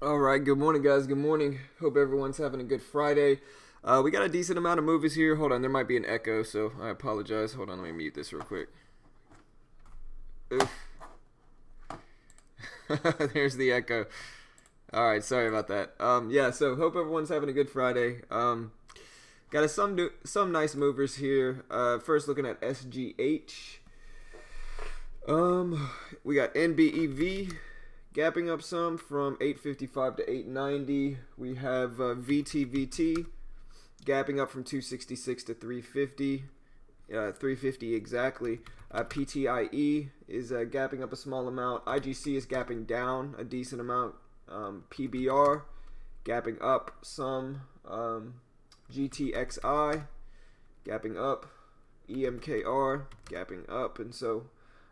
All right, good morning, guys. Good morning. Hope everyone's having a good Friday. We got a decent amount of movers here. Hold on, there might be an echo, so I apologize. Hold on, let me mute this real quick. Oof. There's the echo. All right, sorry about that. Yeah, so hope everyone's having a good Friday. Got some nice movers here. First, looking at SGH. We got NBEV gapping up some from 855 to 890. We have VTVT gapping up from 266 to 350. 350 exactly. PTIE is gapping up a small amount. IGC is gapping down a decent amount. PBR gapping up some. GTXI gapping up. EMKR gapping up. And so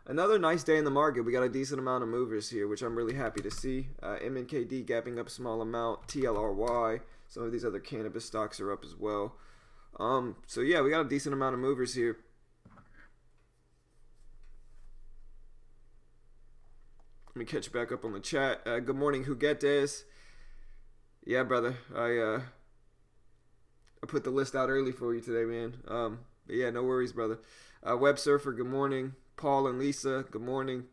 another nice day in the market. We got a decent amount of movers here, which I'm really happy to see. MNKD gapping up a small amount. TLRY. Some of these other cannabis stocks are up as well. So yeah, we got a decent amount of movers here. Let me catch back up on the chat. Good morning, Juguetes. Yeah, brother. I put the list out early for you today, man. But yeah, no worries, brother. Web Surfer, good morning. Paul and Lisa, good morning.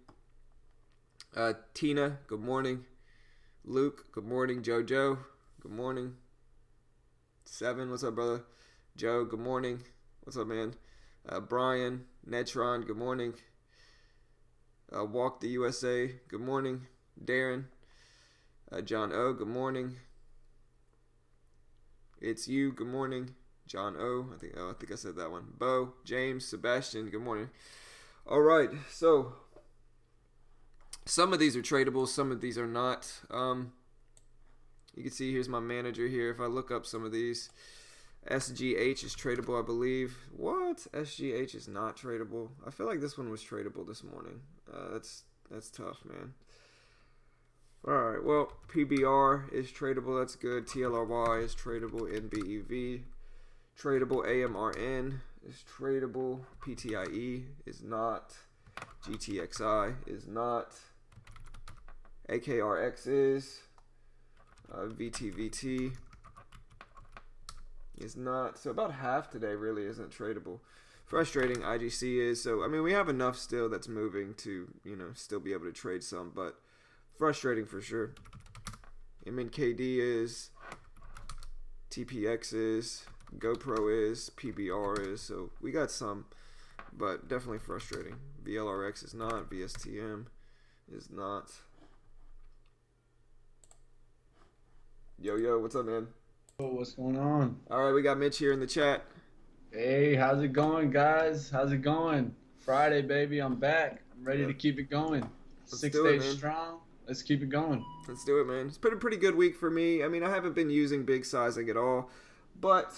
Tina, good morning. Luke, good morning. Jojo, good morning. Seven, what's up, brother? Joe, good morning. What's up, man? Brian, Netron, good morning. Walk the USA, good morning. Darren, John O, good morning. It's you, good morning. John O, I think I said that one. Bo, James, Sebastian, good morning. All right, so some of these are tradable, some of these are not. You can see here's my manager here. If I look up some of these, SGH is tradable, I believe. What? SGH is not tradable. I feel like this one was tradable this morning. That's tough, man. All right, well, PBR is tradable. That's good. TLRY is tradable. NBEV tradable. AMRN is tradable. PTIE is not. GTXI is not. AKRX is. VTVT is not. So about half today really isn't tradable. Frustrating. IGC is. So I mean, we have enough still that's moving to still be able to trade some, but frustrating for sure. MNKD is. TPX is. GoPro is. PBR is. So we got some, but definitely frustrating. VLRX is not. VSTM is not. Yo, what's up, man? Oh, what's going on? All right, we got Mitch here in the chat. Hey, how's it going, guys? How's it going? Friday, baby, I'm back. I'm ready Yeah, to keep it going. let's Six do it, days man. strong. Let's keep it going. Let's do it, man. It's been a pretty good week for me. I mean, I haven't been using big sizing at all, but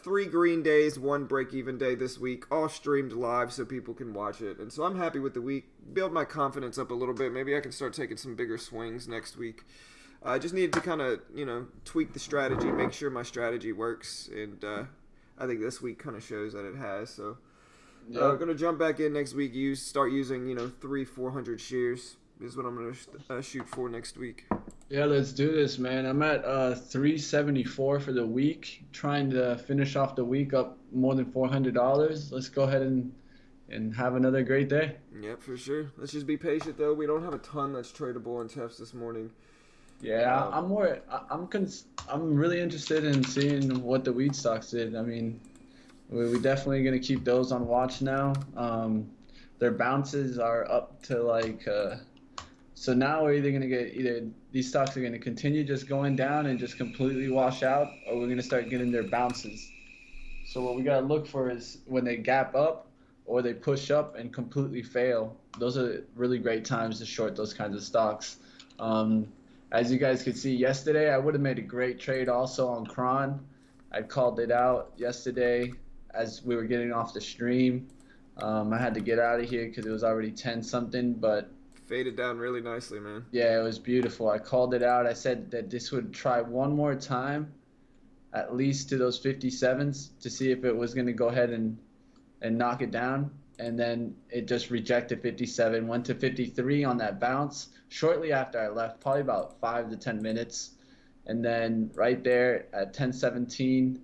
3 green days, 1 break-even day this week, all streamed live so people can watch it. And so I'm happy with the week. Build my confidence up a little bit. Maybe I can start taking some bigger swings next week. I just needed to kind of, tweak the strategy, make sure my strategy works, and I think this week kind of shows that it has. So I'm Yep. gonna jump back in next week. Start using 300-400 shares is what I'm gonna shoot for next week. Yeah, let's do this, man. I'm at 374 for the week, trying to finish off the week up more than $400. Let's go ahead and have another great day. Yep, for sure. Let's just be patient though. We don't have a ton that's tradable in TEFs this morning. Yeah, Um, I'm more. I'm really interested in seeing what the weed stocks did. I mean, we definitely gonna keep those on watch now. Their bounces are up to like. So now we're either gonna get either these stocks are gonna continue just going down and just completely wash out, or we're gonna start getting their bounces. So what we gotta look for is when they gap up or they push up and completely fail. Those are really great times to short those kinds of stocks. Um, as you guys could see yesterday, I would have made a great trade also on Kron. I called it out yesterday as we were getting off the stream. I had to get out of here because it was already 10 something, but Faded down really nicely, man. yeah, it was beautiful. I called it out. I said that this would try one more time, at least to those 57s, to see if it was going to go ahead and knock it down. and then it just rejected 57, went to 53 on that bounce shortly after I left, probably about 5 to 10 minutes. And then right there at 10:17,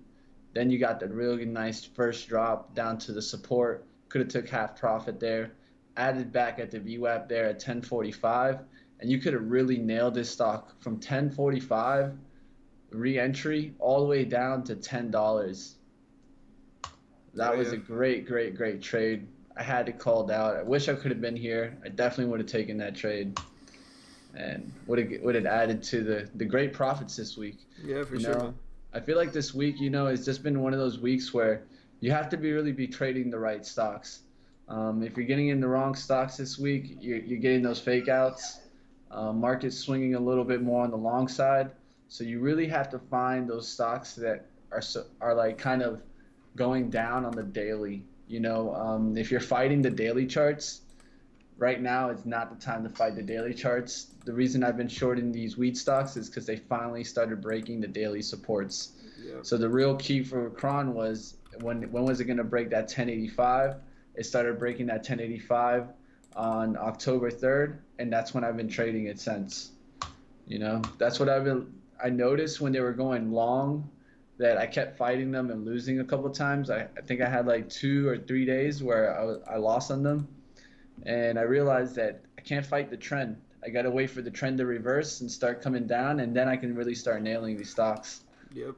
then you got the really nice first drop down to the support. Could have took half profit there. Added back at the VWAP there at 10:45, and you could have really nailed this stock from 10:45 re-entry all the way down to $10. That was a great, great, great trade. I had it called out. I wish I could have been here. I definitely would have taken that trade, and would have added to the great profits this week. Yeah, for sure. Man. I feel like this week, it's just been one of those weeks where you have to really be trading the right stocks. If you're getting in the wrong stocks this week, you're getting those fake outs. Market's swinging a little bit more on the long side, so you really have to find those stocks that are like kind of going down on the daily. If you're fighting the daily charts, right now it's not the time to fight the daily charts. The reason I've been shorting these wheat stocks is because they finally started breaking the daily supports. Yep. So the real key for Cron was when was it going to break that 1085? It started breaking that 1085 on October 3rd, and that's when I've been trading it since. That's what I noticed when they were going long, that I kept fighting them and losing a couple of times. I think I had like 2 or 3 days where I lost on them. And I realized that I can't fight the trend. I got to wait for the trend to reverse and start coming down, and then I can really start nailing these stocks. Yep.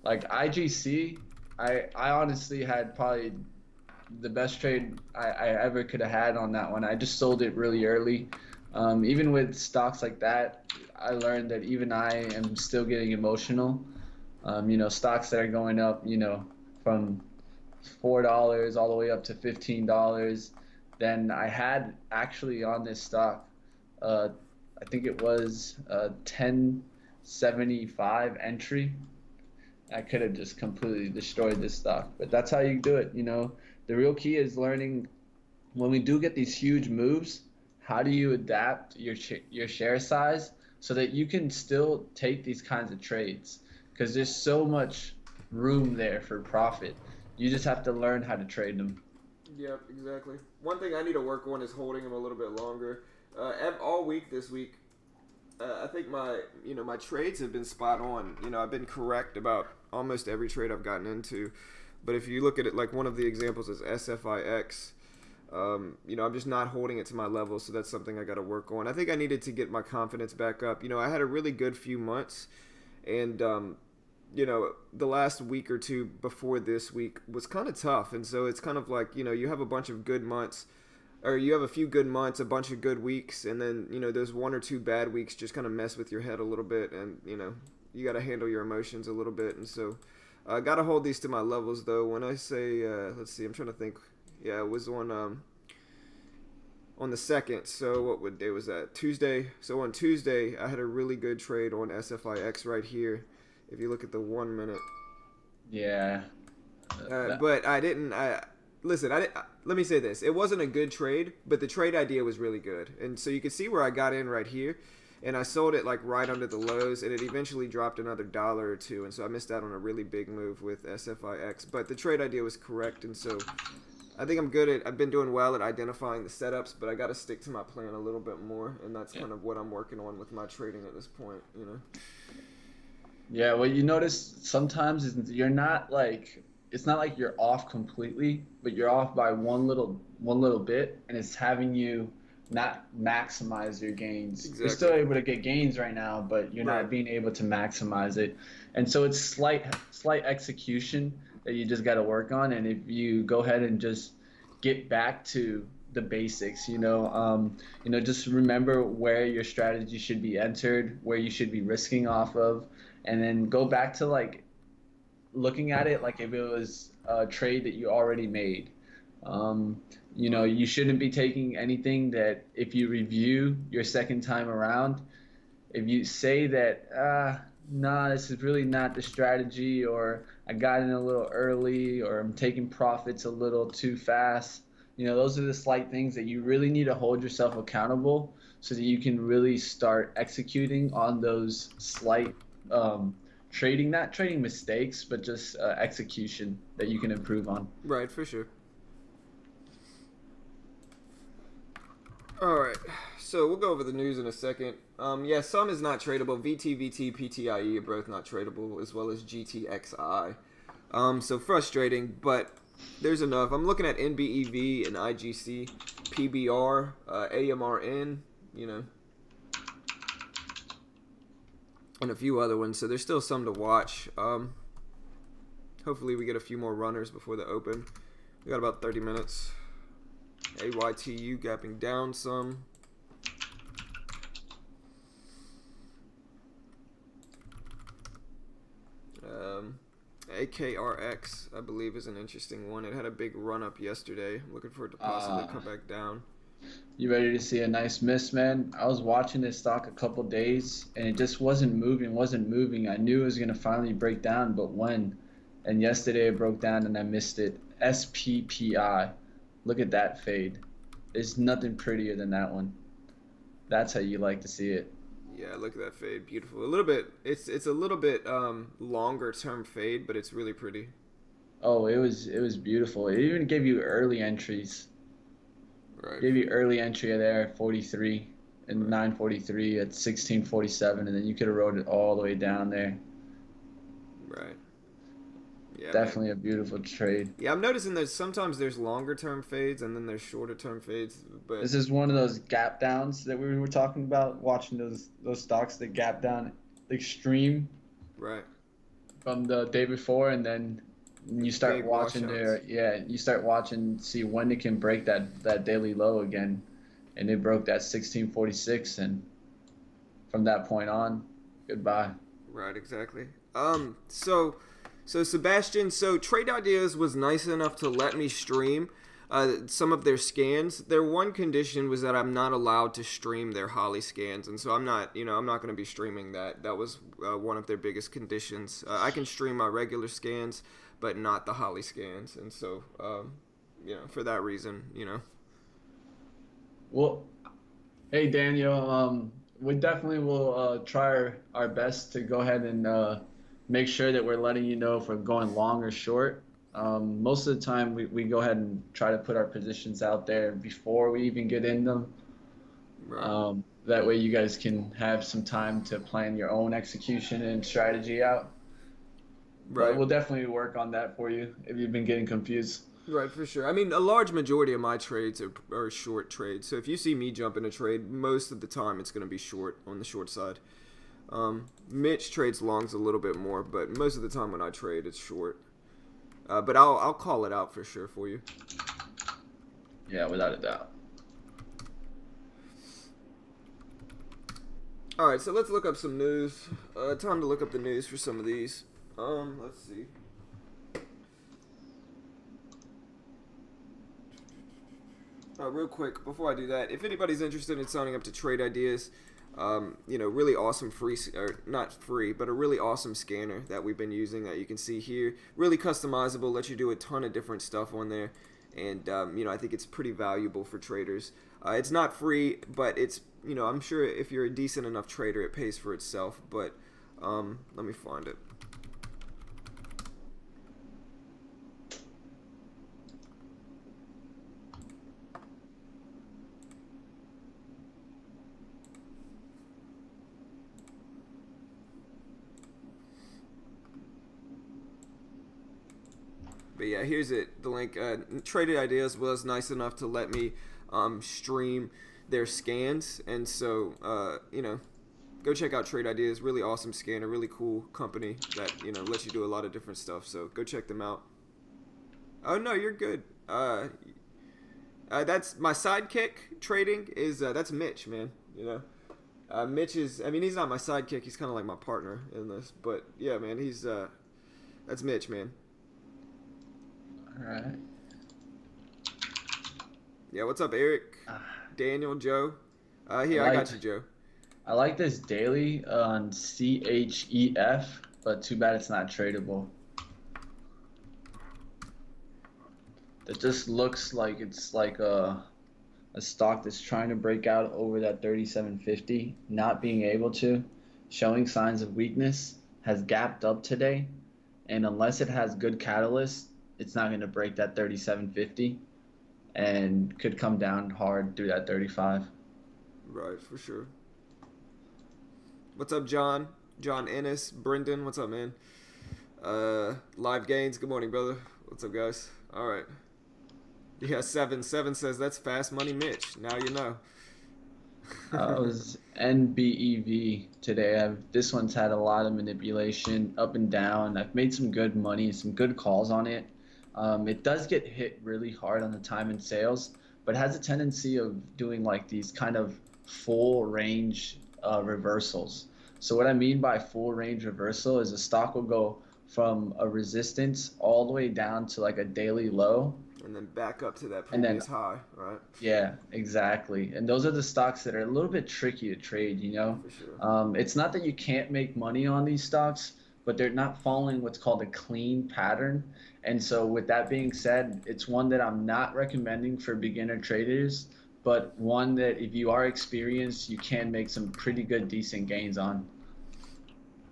Like IGC, I honestly had probably the best trade I ever could have had on that one. I just sold it really early. Even with stocks like that, I learned that even I am still getting emotional. Stocks that are going up, from $4 all the way up to $15. Then I had actually on this stock, I think it was a 1075 entry. I could have just completely destroyed this stock, but that's how you do it. The real key is learning when we do get these huge moves, how do you adapt your share size so that you can still take these kinds of trades? Because there's so much room there for profit. You just have to learn how to trade them. Yep, exactly. One thing I need to work on is holding them a little bit longer. All week this week, I think my trades have been spot on. I've been correct about almost every trade I've gotten into. But if you look at it, like one of the examples is SFIX. I'm just not holding it to my level, so that's something I got to work on. I think I needed to get my confidence back up. I had a really good few months, and the last week or two before this week was kind of tough, and so it's kind of like you have a bunch of good months, or you have a few good months, a bunch of good weeks, and then those 1 or 2 bad weeks just kind of mess with your head a little bit, and you got to handle your emotions a little bit, and so I got to hold these to my levels though. When I say let's see, I'm trying to think. Yeah, it was on the 2nd. So what day was that? Tuesday. So on Tuesday, I had a really good trade on SFIX right here. If you look at the 1 minute. Yeah. But I didn't. Listen. Let me say this. It wasn't a good trade, but the trade idea was really good. And so you can see where I got in right here, and I sold it like right under the lows, and it eventually dropped another $1 or 2, and so I missed out on a really big move with SFIX. But the trade idea was correct, and so I think I've been doing well at identifying the setups, but I got to stick to my plan a little bit more, and that's kind of what I'm working on with my trading at this point, Yeah, what you notice sometimes is you're not like, it's not like you're off completely, but you're off by one little bit, and it's having you not maximize your gains. Exactly. You're still able to get gains right now, but you're not being able to maximize it. And so it's slight execution that you just got to work on. And if you go ahead and just get back to the basics, just remember where your strategy should be entered, where you should be risking off of, and then go back to like looking at it like if it was a trade that you already made. You shouldn't be taking anything that if you review your second time around, if you say that, nah, this is really not the strategy, or I got in a little early, or I'm taking profits a little too fast. Those are the slight things that you really need to hold yourself accountable so that you can really start executing on those slight not trading mistakes, but just execution that you can improve on. Right, for sure. All right, so we'll go over the news in a second. Yeah, some is not tradable. VT, PTIE are both not tradable, as well as GTXI. So frustrating, but there's enough. I'm looking at NBEV and IGC, PBR, AMRN, you know, and a few other ones. So there's still some to watch. Hopefully we get a few more runners before the open. We got about 30 minutes. AYTU gapping down some. AKRX, I believe, is an interesting one. It had a big run up yesterday. I'm looking for it to possibly come back down. You ready to see a nice miss, man? I was watching this stock a couple days, and it just wasn't moving. I knew it was going to finally break down, but when? And yesterday it broke down, and I missed it. SPPI. Look at that fade. There's nothing prettier than that one. That's how you like to see it. Yeah, look at that fade. Beautiful. A little bit. It's a little bit longer term fade, but it's really pretty. Oh, it was beautiful. It even gave you early entries. Right. Gave you early entry there at 43 and Right. 943 at 1647, and then you could have rode it all the way down there. Right. Yeah, Definitely man. a beautiful trade. Yeah, I'm noticing there's longer term fades and then there's shorter term fades, but This is one of those gap downs that we were talking about, watching those stocks that gap down extreme right. from the day before, and then you start Big watching washouts. you start watching, see when it can break that daily low again, and it broke that 1646, and from that point on, goodbye. Right, exactly. So Sebastian, so Trade Ideas was nice enough to let me stream some of their scans. Their one condition was that I'm not allowed to stream their Holly scans, and so I'm not going to be streaming that. That was one of their biggest conditions. I can stream my regular scans, but not the Holly scans, and so for that reason, Well, hey Daniel, we definitely will try our best to go ahead and make sure that we're letting you know if we're going long or short. Most of the time, we go ahead and try to put our positions out there before we even get in them. Right. That way, you guys can have some time to plan your own execution and strategy out. But Right. we'll definitely work on that for you if you've been getting confused. Right, for sure. I mean, a large majority of my trades are short trades. So if you see me jump in a trade, most of the time it's going to be short on the short side. Mitch trades longs a little bit more, but most of the time when I trade, it's short. But I'll call it out for sure for you. Yeah, without a doubt. All right, so let's look up some news. Time to look up the news for some of these. Let's see. Real quick, before I do that, if anybody's interested in signing up to Trade Ideas, really awesome or not free, but a really awesome scanner that we've been using that you can see here. Really customizable, lets you do a ton of different stuff on there, and I think it's pretty valuable for traders. It's not free, but it's I'm sure if you're a decent enough trader, it pays for itself. But let me find it. But yeah, here's it. The link. Traded Ideas was nice enough to let me stream their scans, and so go check out Trade Ideas. Really awesome scanner, really cool company that lets you do a lot of different stuff. So go check them out. Oh no, you're good. That's my sidekick trading is that's Mitch, man. Mitch is. I mean, he's not my sidekick. He's kind of like my partner in this. But yeah, man, he's that's Mitch, man. All right. Yeah, what's up, Eric? Daniel, Joe? Here, I got you, Joe. I like this daily on CHEF, but too bad it's not tradable. It just looks like it's like a stock that's trying to break out over that 3750, not being able to, showing signs of weakness, has gapped up today, and unless it has good catalyst, it's not going to break that 3750. and could come down hard through that 35. Right, for sure. What's up, John? John Ennis, Brendan, what's up, man? Live Gains, good morning, brother. What's up, guys? All right. Yeah, 7 says that's fast money, Mitch. Now you know. It was NBEV today. This one's had a lot of manipulation up and down. I've made some good money, some good calls on it. It does get hit really hard on the time and sales, but has a tendency of doing like these kind of full range reversals. So what I mean by full range reversal is a stock will go from a resistance all the way down to like a daily low. And then back up to that And then previous high, right? yeah, exactly. And those are the stocks that are a little bit tricky to trade, For sure. It's not that you can't make money on these stocks, but they're not following what's called a clean pattern. And so with that being said, it's one that I'm not recommending for beginner traders, but one that if you are experienced, you can make some pretty good, decent gains on.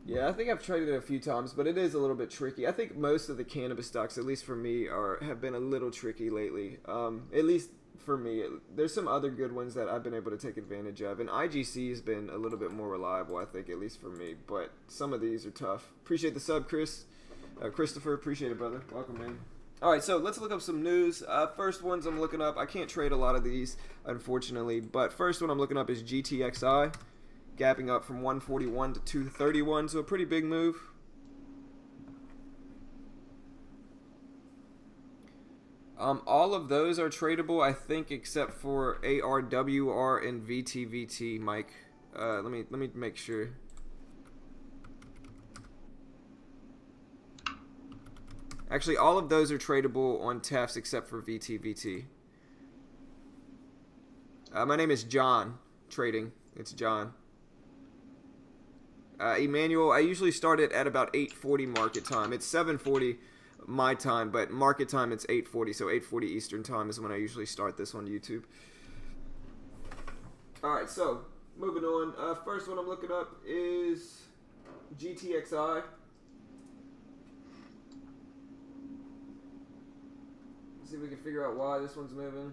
Yeah, I think I've traded it a few times, but it is a little bit tricky. I think most of the cannabis stocks, at least for me, have been a little tricky lately. At least for me, there's some other good ones that I've been able to take advantage of, and IGC has been a little bit more reliable, I think, at least for me. But some of these are tough. Appreciate the sub, Christopher. Appreciate it, brother. Welcome, man. All right, so let's look up some news. First ones I'm looking up. I can't trade a lot of these, unfortunately, but first one I'm looking up is GTXI. Gapping up from 141 to 231, so a pretty big move. All of those are tradable, I think, except for ARWR and VTVT, Mike. Let me make sure. Actually, all of those are tradable on TEFs except for VTVT. My name is John Trading. It's John. Emmanuel, I usually start it at about 8:40 market time. It's 7:40 my time, but market time it's 8:40, so 8:40 Eastern time is when I usually start this on YouTube. All right, so moving on. First one I'm looking up is GTXI. Let's see if we can figure out why this one's moving.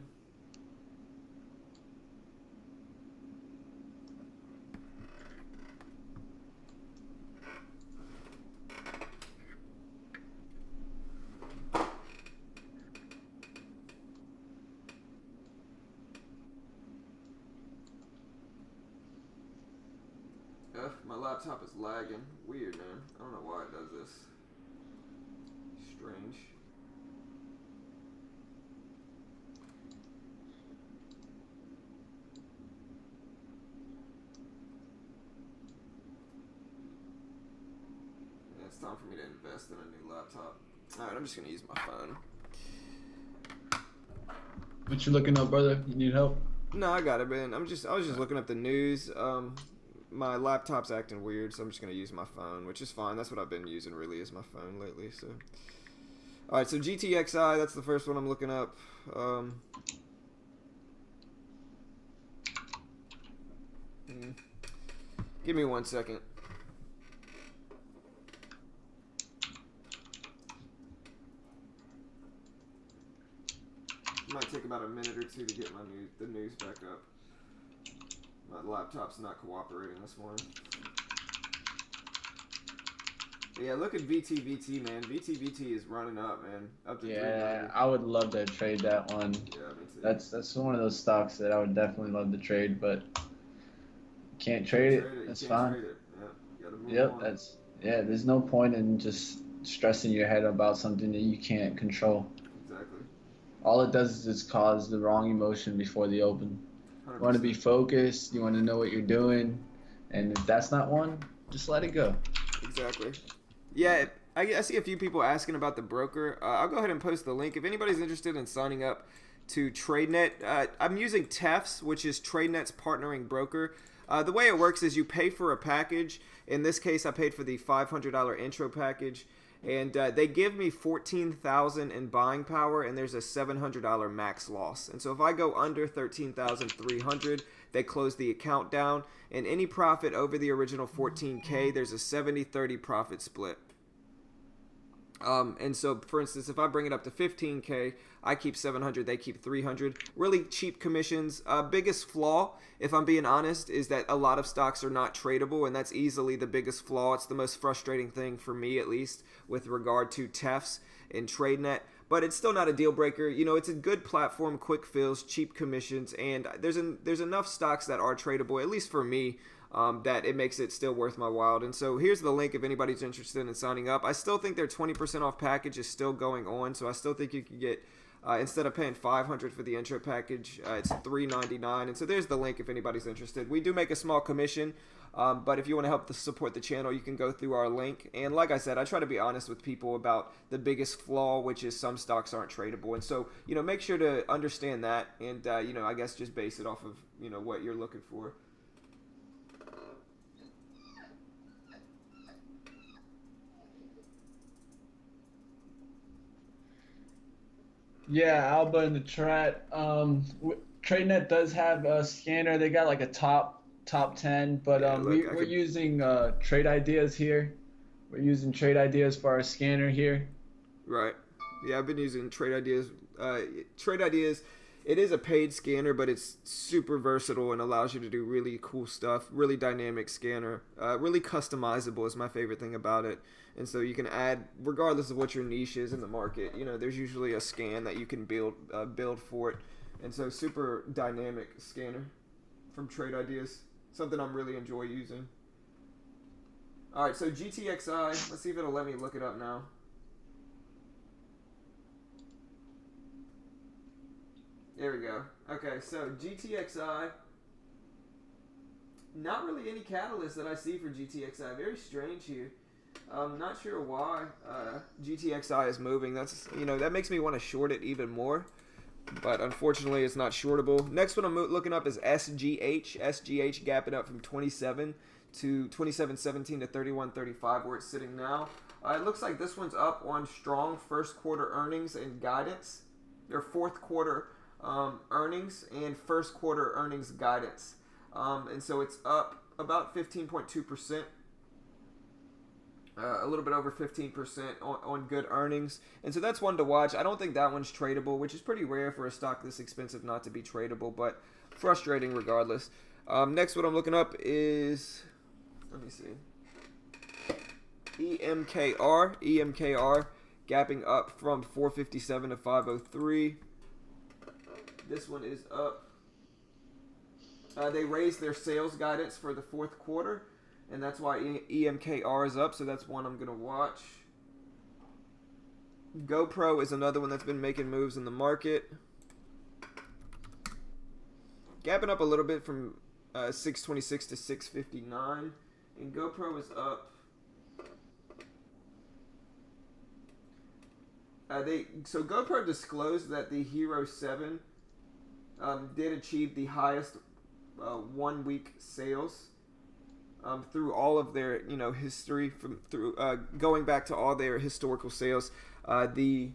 My laptop is lagging. Weird, man. I don't know why it does this. Strange. Yeah, it's time for me to invest in a new laptop. Alright, I'm just gonna use my phone. What you looking up, brother? You need help? No, I got it, man. I was just looking up the news. My laptop's acting weird, so I'm just gonna use my phone, which is fine. That's what I've been using really, is my phone lately. So, all right. So GTXI, that's the first one I'm looking up. Give me 1 second. Might take about a minute or two to get the news back up. My laptop's not cooperating this morning. But yeah, look at VTVT, man. VTVT is running up, man. Up to 300. I would love to trade that one. Yeah, me too. That's one of those stocks that I would definitely love to trade, but can't trade it. That's fine. Trade it. Yeah, you gotta move on. There's no point in just stressing your head about something that you can't control. Exactly. All it does is just cause the wrong emotion before the open. 100%. You want to be focused. You want to know what you're doing, and if that's not one, just let it go. Exactly. Yeah, I see a few people asking about the broker. I'll go ahead and post the link. If anybody's interested in signing up to TradeNet, I'm using TEFs, which is TradeNet's partnering broker. The way it works is you pay for a package. In this case, I paid for the $500 intro package. And they give me $14,000 in buying power, and there's a $700 max loss. And so if I go under $13,300, they close the account down. And any profit over the original $14K, there's a 70-30 profit split. And so, for instance, if I bring it up to 15K, I keep 700, they keep 300. Really cheap commissions. Biggest flaw, if I'm being honest, is that a lot of stocks are not tradable, and that's easily the biggest flaw. It's the most frustrating thing for me, at least, with regard to TEFs and TradeNet. But it's still not a deal breaker. You know, it's a good platform, quick fills, cheap commissions, and there's enough stocks that are tradable, at least for me, that it makes it still worth my while. And so here's the link if anybody's interested in signing up. I still think their 20% off package is still going on, so I still think you can get, instead of paying $500 for the intro package, it's $399. And so there's the link if anybody's interested. We do make a small commission, but if you want to help support the channel, you can go through our link. And like I said, I try to be honest with people about the biggest flaw, which is some stocks aren't tradable. And so, you know, make sure to understand that and, you know, I guess just base it off of, you know, what you're looking for. Yeah, Alba in the chat. TradeNet does have a scanner. They got like a top 10, but Yeah, look, we're using Trade Ideas here. We're using Trade Ideas for our scanner here. Right. Yeah, I've been using Trade Ideas. Trade Ideas, it is a paid scanner, but it's super versatile and allows you to do really cool stuff. Really dynamic scanner. Really customizable is my favorite thing about it. And so you can add, regardless of what your niche is in the market, you know, there's usually a scan that you can build for it. And so super dynamic scanner from Trade Ideas. Something I'm really enjoy using. All right, so GTXI, let's see if it'll let me look it up now. There we go. Okay, so GTXI, not really any catalyst that I see for GTXI. Very strange here. I'm not sure why GTXI is moving. That's, you know, that makes me want to short it even more. But unfortunately, it's not shortable. Next one I'm looking up is SGH. SGH gapping up from 27 to 27.17 to 31.35 where it's sitting now. It looks like this one's up on strong first quarter earnings and guidance. Their fourth quarter earnings and first quarter earnings guidance. And so it's up about 15.2%. A little bit over 15% on good earnings. And so that's one to watch. I don't think that one's tradable, which is pretty rare for a stock this expensive not to be tradable, but frustrating regardless. Next one I'm looking up is, let me see, EMKR. EMKR gapping up from 457 to 503. This one is up. They raised their sales guidance for the fourth quarter. And that's why EMKR is up, so that's one I'm going to watch. GoPro is another one that's been making moves in the market. Gapping up a little bit from 626 to 659. And GoPro is up. So GoPro disclosed that the Hero 7 did achieve the highest 1 week sales. Through all of their, you know, history through going back to all their historical sales, the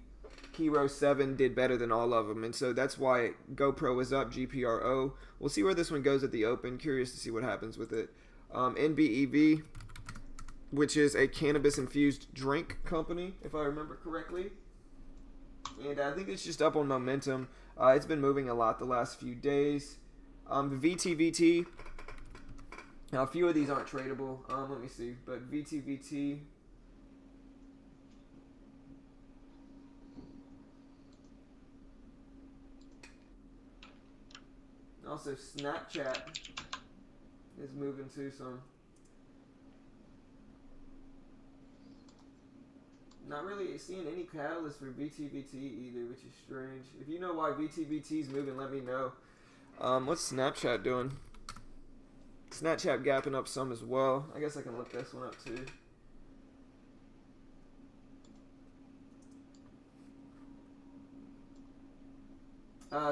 Hero 7 did better than all of them, and so that's why GoPro is up. GPRO. We'll see where this one goes at the open. Curious to see what happens with it. NBEV, which is a cannabis infused drink company, if I remember correctly, and I think it's just up on momentum. It's been moving a lot the last few days. VTVT. Now, a few of these aren't tradable. Let me see. But VTVT. Also, Snapchat is moving to some. Not really seeing any catalyst for VTVT either, which is strange. If you know why VTVT is moving, let me know. What's Snapchat doing? Snapchat gapping up some as well. I guess I can look this one up too.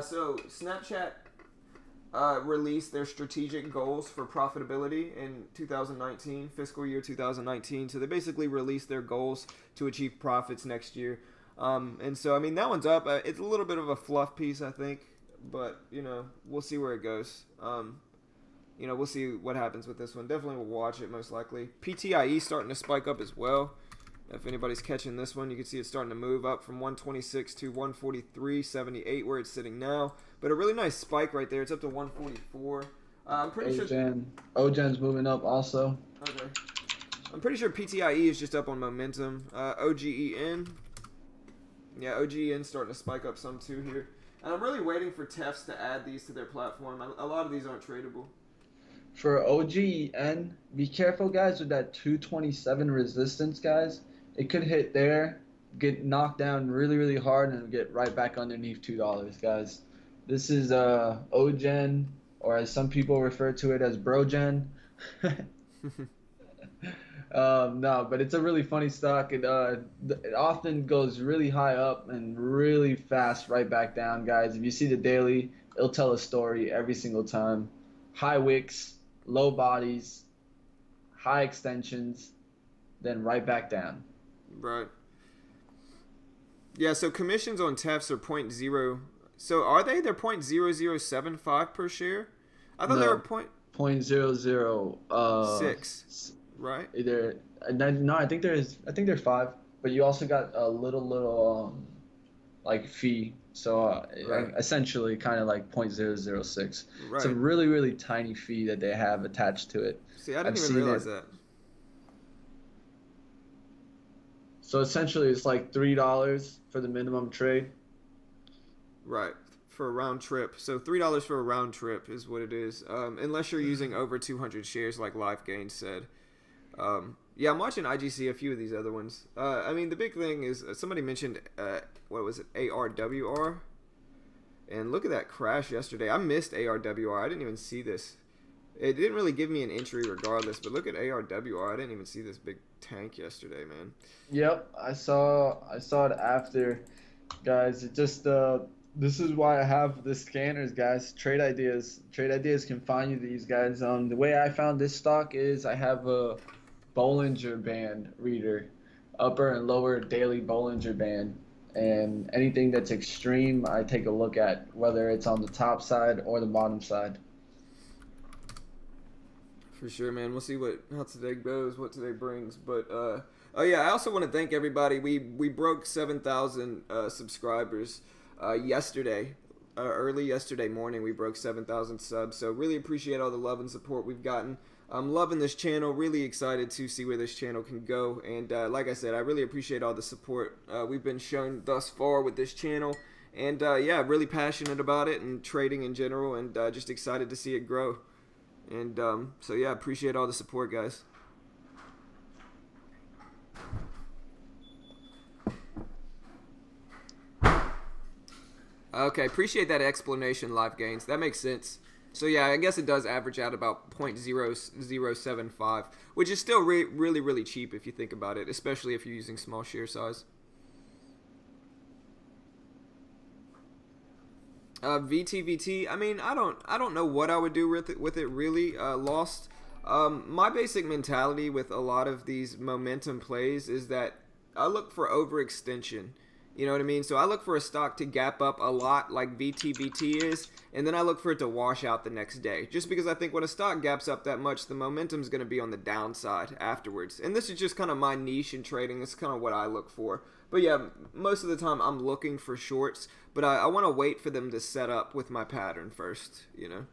So Snapchat released their strategic goals for profitability in 2019, fiscal year 2019. So they basically released their goals to achieve profits next year. And so, I mean, that one's up. It's a little bit of a fluff piece, I think. But, you know, we'll see where it goes. You know, we'll see what happens with this one. Definitely will watch it most likely. PTIE starting to spike up as well. If anybody's catching this one, you can see it's starting to move up from 126 to 143.78 where it's sitting now. But a really nice spike right there. It's up to 144. I'm pretty sure OGen's moving up also. Okay. I'm pretty sure PTIE is just up on momentum. OGEN. Yeah, OGEN's starting to spike up some too here. And I'm really waiting for Tefts to add these to their platform. A lot of these aren't tradable. For OGEN, be careful, guys, with that 227 resistance, guys. It could hit there, get knocked down really, really hard, and get right back underneath $2, guys. This is OGen, or as some people refer to it as Brogen. No, but it's a really funny stock. It often goes really high up and really fast right back down, guys. If you see the daily, it'll tell a story every single time. High wicks, low bodies, high extensions, then right back down. Right. Yeah, so commissions on Tefts are 0.0. So are they? They're 0.0075 per share? I thought they were 0.00 right? Either no, I think there's 5, but you also got a little like fee. So right. Essentially kind of like 0.006. Right. It's a really, really tiny fee that they have attached to it. See, I didn't even realize that. So essentially it's like $3 for the minimum trade. Right. For a round trip. So $3 for a round trip is what it is. Unless you're using over 200 shares like LifeGain said. Yeah, I'm watching IGC, a few of these other ones. I mean, the big thing is somebody mentioned, what was it, ARWR? And look at that crash yesterday. I missed ARWR. I didn't even see this. It didn't really give me an entry regardless, but look at ARWR. I didn't even see this big tank yesterday, man. Yep, I saw it after, guys. It just this is why I have the scanners, guys. Trade ideas can find you these, guys. The way I found this stock is I have a Bollinger Band reader, upper and lower daily Bollinger Band, and anything that's extreme I take a look at, whether it's on the top side or the bottom side. For sure, man. We'll see how today goes, what today brings. But oh yeah, I also want to thank everybody. We broke 7,000 subscribers yesterday. Early yesterday morning, we broke 7,000 subs. So really appreciate all the love and support we've gotten. I'm loving this channel. Really excited to see where this channel can go. And like I said, I really appreciate all the support we've been shown thus far with this channel. And yeah, really passionate about it and trading in general, and just excited to see it grow. And so yeah, appreciate all the support, guys. Okay, appreciate that explanation, LifeGains. That makes sense. So yeah, I guess it does average out about 0.0075, which is still really, really cheap if you think about it, especially if you're using small share size. VTVT, I mean, I don't know what I would do with it really. Lost. My basic mentality with a lot of these momentum plays is that I look for overextension. You know what I mean? So I look for a stock to gap up a lot like VTVT is, and then I look for it to wash out the next day. Just because I think when a stock gaps up that much, the momentum's going to be on the downside afterwards. And this is just kind of my niche in trading. It's kind of what I look for. But yeah, most of the time I'm looking for shorts, but I want to wait for them to set up with my pattern first, you know?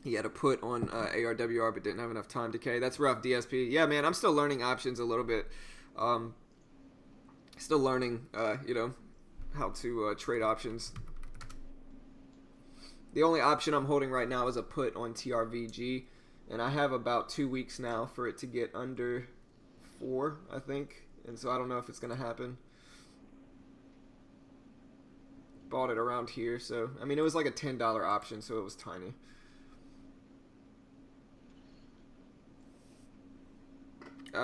He had a put on ARWR but didn't have enough time to K. That's rough, DSP. Yeah, man, I'm still learning options a little bit. Still learning, you know, how to trade options. The only option I'm holding right now is a put on TRVG. And I have about 2 weeks now for it to get under 4, I think. And so I don't know if it's going to happen. Bought it around here. So, I mean, it was like a $10 option, so it was tiny.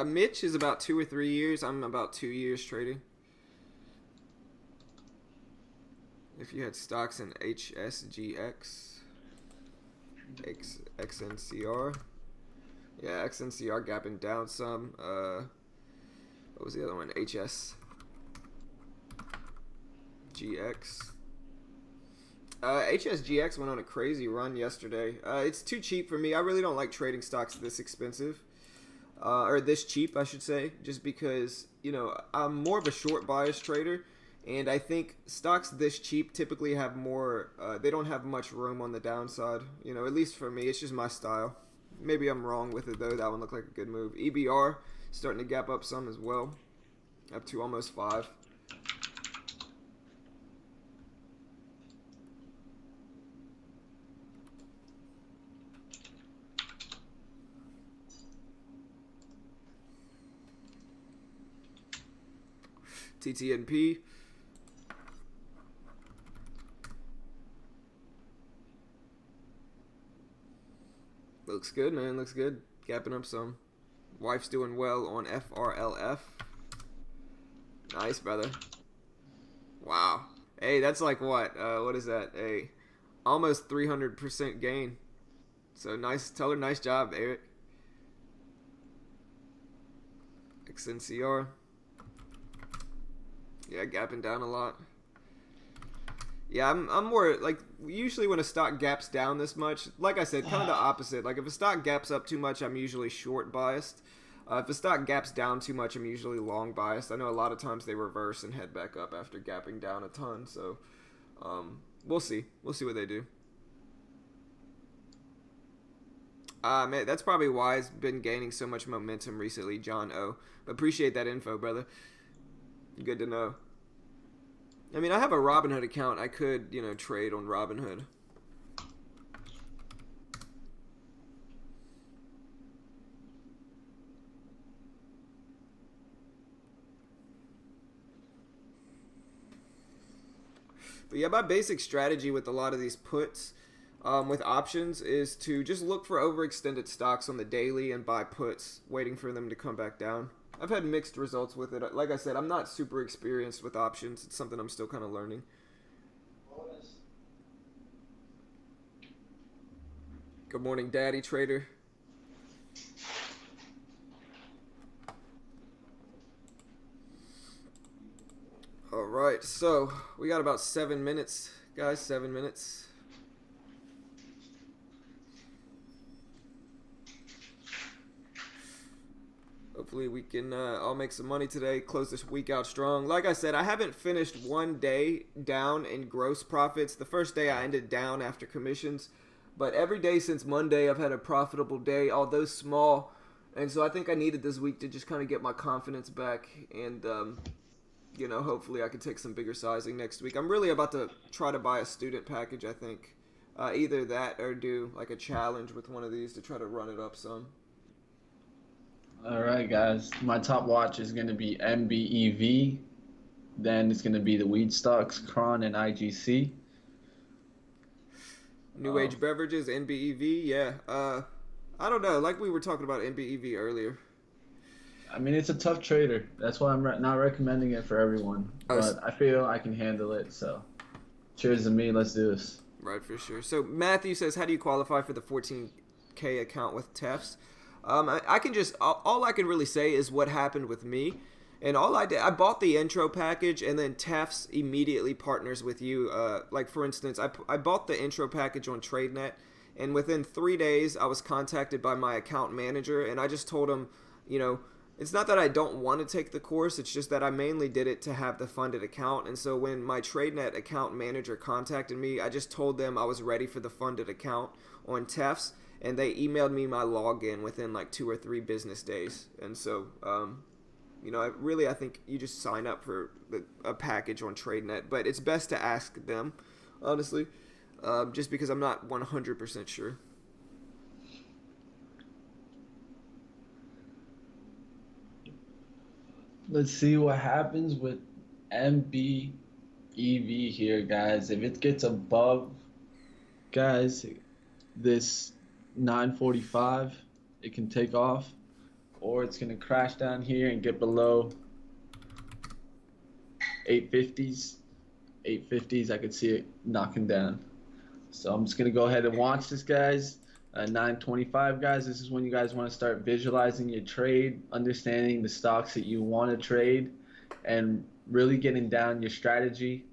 Mitch is about 2 or 3 years. I'm about 2 years trading. If you had stocks in HSGX, XNCR. Yeah, XNCR gapping down some. What was the other one? HSGX. HSGX went on a crazy run yesterday. It's too cheap for me. I really don't like trading stocks this expensive. Or this cheap, I should say, just because, I'm more of a short bias trader, and I think stocks this cheap typically have more, they don't have much room on the downside, at least for me. It's just my style. Maybe I'm wrong with it, though. That one looked like a good move. EBR starting to gap up some as well, up to almost 5. TTNP. Looks good, man. Looks good. Gapping up some. Wife's doing well on FRLF. Nice, brother. Wow. Hey, that's like what? What is that? A almost 300% gain. So nice. Tell her nice job, Eric. XNCR. Yeah, gapping down a lot. Yeah, I'm more like usually when a stock gaps down this much, like I said, kind of the opposite. Like if a stock gaps up too much, I'm usually short biased. If a stock gaps down too much, I'm usually long biased. I know a lot of times they reverse and head back up after gapping down a ton. So we'll see. We'll see what they do. Man, that's probably why it's been gaining so much momentum recently, John O. But appreciate that info, brother. Good to know. I mean, I have a Robinhood account. I could, trade on Robinhood. But yeah, my basic strategy with a lot of these puts, with options, is to just look for overextended stocks on the daily and buy puts, waiting for them to come back down. I've had mixed results with it. Like I said, I'm not super experienced with options. It's something I'm still kind of learning. Good morning, Daddy Trader. All right, so we got about 7 minutes, guys. 7 minutes. Hopefully we can all make some money today, close this week out strong. Like I said, I haven't finished one day down in gross profits. The first day I ended down after commissions. But every day since Monday, I've had a profitable day, although small. And so I think I needed this week to just kind of get my confidence back. And, hopefully I can take some bigger sizing next week. I'm really about to try to buy a student package, I think. Either that or do like a challenge with one of these to try to run it up some. All right, guys. My top watch is going to be MBEV. Then it's going to be the weed stocks, Cron, and IGC. New Age Beverages, NBEV, yeah. I don't know. Like we were talking about NBEV earlier. I mean, it's a tough trader. That's why I'm not recommending it for everyone. But I feel I can handle it. So, cheers to me. Let's do this. Right, for sure. So Matthew says, how do you qualify for the 14K account with Tefs? I can just, all I can really say is what happened with me. And all I did, I bought the intro package, and then Tefs immediately partners with you. Like, for instance, I bought the intro package on TradeNet, and within 3 days, I was contacted by my account manager, and I just told him, it's not that I don't want to take the course, it's just that I mainly did it to have the funded account. And so when my TradeNet account manager contacted me, I just told them I was ready for the funded account on Tefs, and they emailed me my login within like 2 or 3 business days. And so, I think you just sign up for a package on TradeNet, but it's best to ask them, honestly, just because I'm not 100% sure. Let's see what happens with MBEV here, guys. If it gets above, guys, this 945, it can take off, or it's going to crash down here and get below 850s. 850s, I could see it knocking down. So I'm just going to go ahead and watch this, guys. 925, guys, this is when you guys want to start visualizing your trade, understanding the stocks that you want to trade, and really getting down your strategy.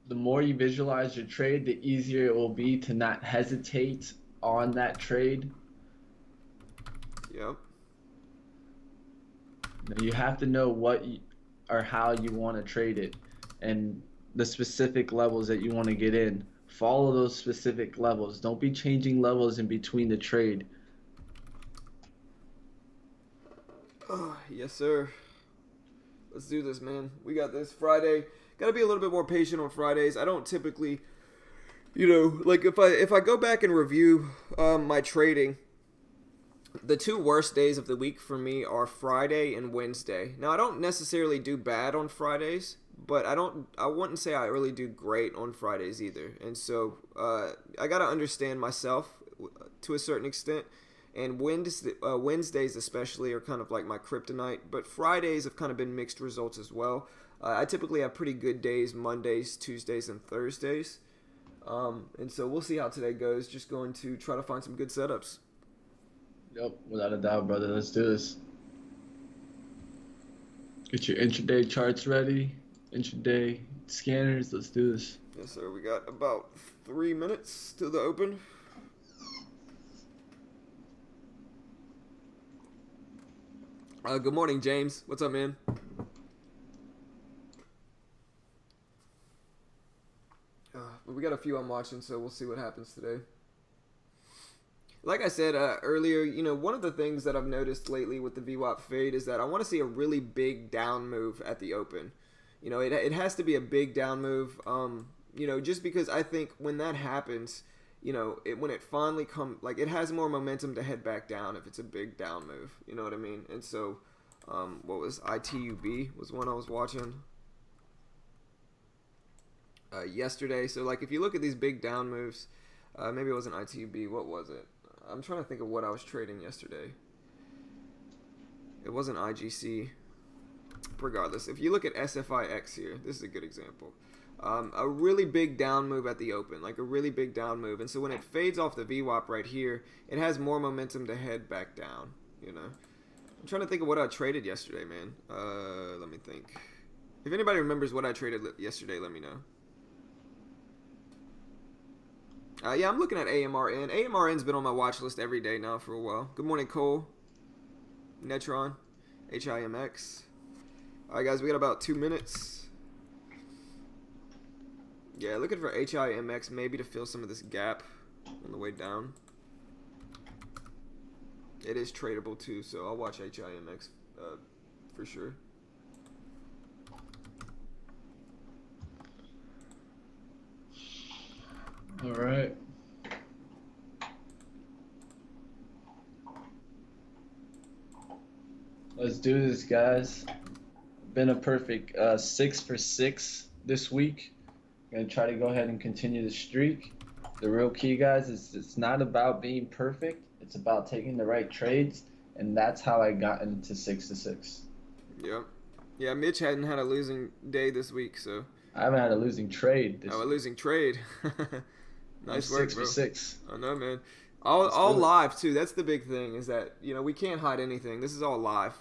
the more you visualize your trade, the easier it will be to not hesitate on that trade. Yep. You have to know what you, or how you want to trade it and the specific levels that you want to get in. Follow those specific levels. Don't be changing levels in between the trade. Yes, sir. Let's do this, man. We got this Friday. Got to be a little bit more patient on Fridays. I don't typically, like if I go back and review my trading, the two worst days of the week for me are Friday and Wednesday. Now, I don't necessarily do bad on Fridays, but I wouldn't say I really do great on Fridays either. And so I got to understand myself to a certain extent. And Wednesdays especially are kind of like my kryptonite, but Fridays have kind of been mixed results as well. I typically have pretty good days Mondays, Tuesdays, and Thursdays. And so we'll see how today goes. Just going to try to find some good setups. Yep, without a doubt, brother. Let's do this. Get your intraday charts ready, intraday scanners. Let's do this. Yes, sir. We got about 3 minutes to the open. Good morning, James. What's up, man? But we got a few I'm watching, so we'll see what happens today. Like I said earlier, one of the things that I've noticed lately with the VWAP fade is that I want to see a really big down move at the open. It has to be a big down move, just because I think when that happens, when it finally it has more momentum to head back down if it's a big down move. You know what I mean? And so, what was ITUB was one I was watching yesterday. So, like, if you look at these big down moves, maybe it wasn't ITUB. What was it? I'm trying to think of what I was trading yesterday. It wasn't IGC. Regardless, if you look at SFIX here, this is a good example. A really big down move at the open, like a really big down move. And so when it fades off the VWAP right here, it has more momentum to head back down, I'm trying to think of what I traded yesterday, man. Let me think. If anybody remembers what I traded yesterday, let me know. Yeah, I'm looking at AMRN. AMRN's been on my watch list every day now for a while. Good morning, Cole. Netron. HIMX. All right, guys, we got about 2 minutes. Yeah, looking for HIMX maybe to fill some of this gap on the way down. It is tradable too, so I'll watch HIMX for sure. All right. Let's do this, guys. Been a perfect 6 for 6 this week. Gonna try to go ahead and continue the streak. The real key, guys, is it's not about being perfect. It's about taking the right trades, and that's how I got into 6 to 6. Yep. Yeah, Mitch hadn't had a losing day this week, so. I haven't had a losing trade this a week. losing trade. Nice work, 6 bro. for 6. I know, man. All live too. That's the big thing is that we can't hide anything. This is all live.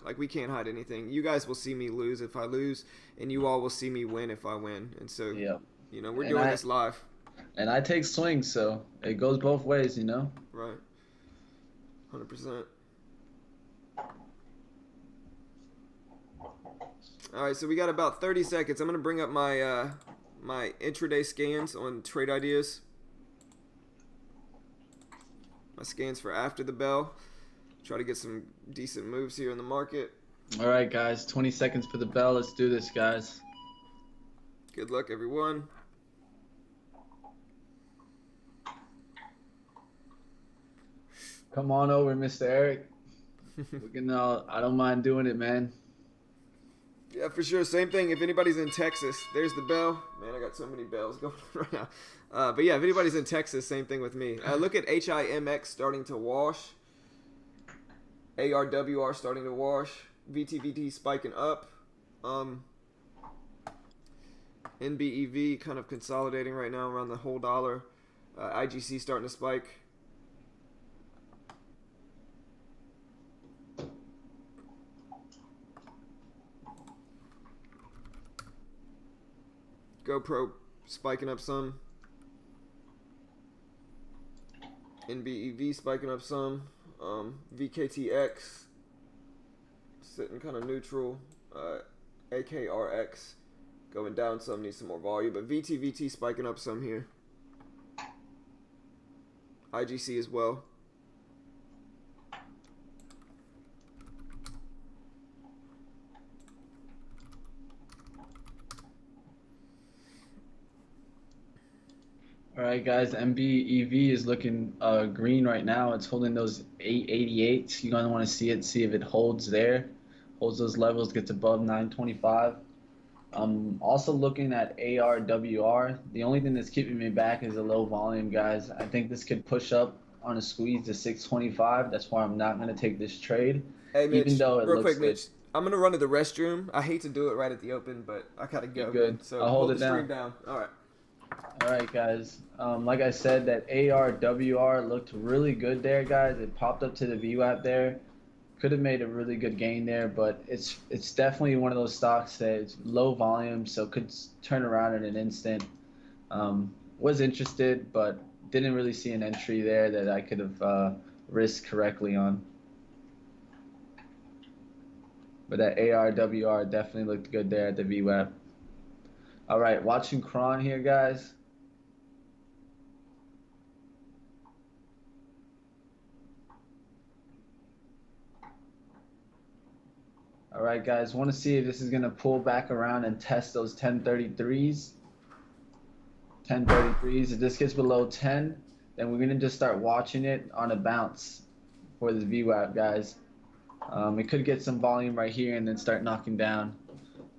Like we can't hide anything. You guys will see me lose if I lose, and you all will see me win if I win. And so Yeah. We're doing this live. And I take swings, so it goes both ways, Right. 100%. All right, so we got about 30 seconds. I'm gonna bring up my my intraday scans on trade ideas. My scans for after the bell. Try to get some decent moves here in the market. All right, guys. 20 seconds for the bell. Let's do this, guys. Good luck, everyone. Come on over, Mr. Eric. I don't mind doing it, man. Yeah, for sure. Same thing. If anybody's in Texas, there's the bell. Man, I got so many bells going on right now. But yeah, if anybody's in Texas, same thing with me. Look at HIMX starting to wash. ARWR starting to wash. VTVT spiking up. NBEV kind of consolidating right now around the whole dollar. IGC starting to spike. GoPro spiking up some. NBEV spiking up some. VKTX sitting kind of neutral. AKRX going down some, needs some more volume. But VTVT spiking up some here. IGC as well. All right, guys. MBEV is looking green right now. It's holding those 888s. You're gonna want to see if it holds there, holds those levels, gets above 925. I'm also looking at ARWR. The only thing that's keeping me back is the low volume, guys. I think this could push up on a squeeze to 625. That's why I'm not gonna take this trade, Hey, Mitch, even though it real looks quick, good. Mitch. I'm gonna run to the restroom. I hate to do it right at the open, but I gotta go. You're good. Man. So I'll hold it the stream down. All right. All right, guys. Like I said, that ARWR looked really good there, guys. It popped up to the VWAP there. Could have made a really good gain there, but it's definitely one of those stocks that it's low volume, so could turn around in an instant. Was interested, but didn't really see an entry there that I could have risked correctly on. But that ARWR definitely looked good there at the VWAP. All right, watching Cron here, guys. All right, guys, want to see if this is going to pull back around and test those 1033s. 1033s. If this gets below 10, then we're going to just start watching it on a bounce for this VWAP, guys. It could get some volume right here and then start knocking down.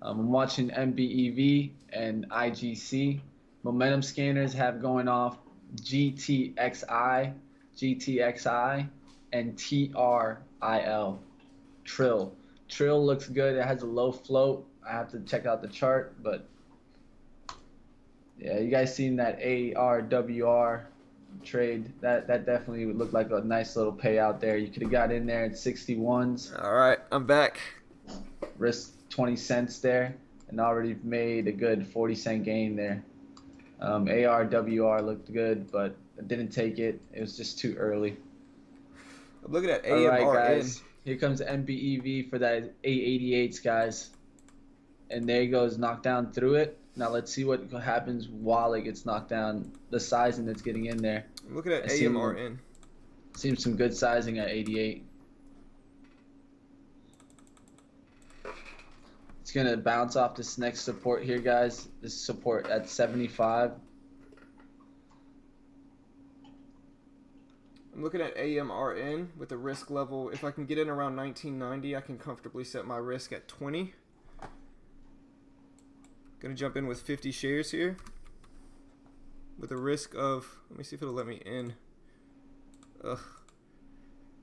I'm watching MBEV and IGC. Momentum scanners have going off GTXI, and TRIL. Trill. Trill looks good. It has a low float. I have to check out the chart, but yeah, you guys seen that ARWR trade? That definitely would look like a nice little payout there. You could have got in there at 61s. All right, I'm back. Risk 20 cents there and already made a good 40-cent gain there. ARWR looked good, but I didn't take it. It was just too early. I'm looking at All right, AMRN. guys. Here comes MBEV for that 888s, guys. And there he goes, knocked down through it. Now let's see what happens while it gets knocked down, the sizing that's getting in there. I'm looking at AMRN. Seems some good sizing at 88. It's going to bounce off this next support here, guys. This support at 75. I'm looking at AMRN with a risk level. If I can get in around 1990, I can comfortably set my risk at 20. Gonna jump in with 50 shares here with a risk of, let me see if it'll let me in. Ugh.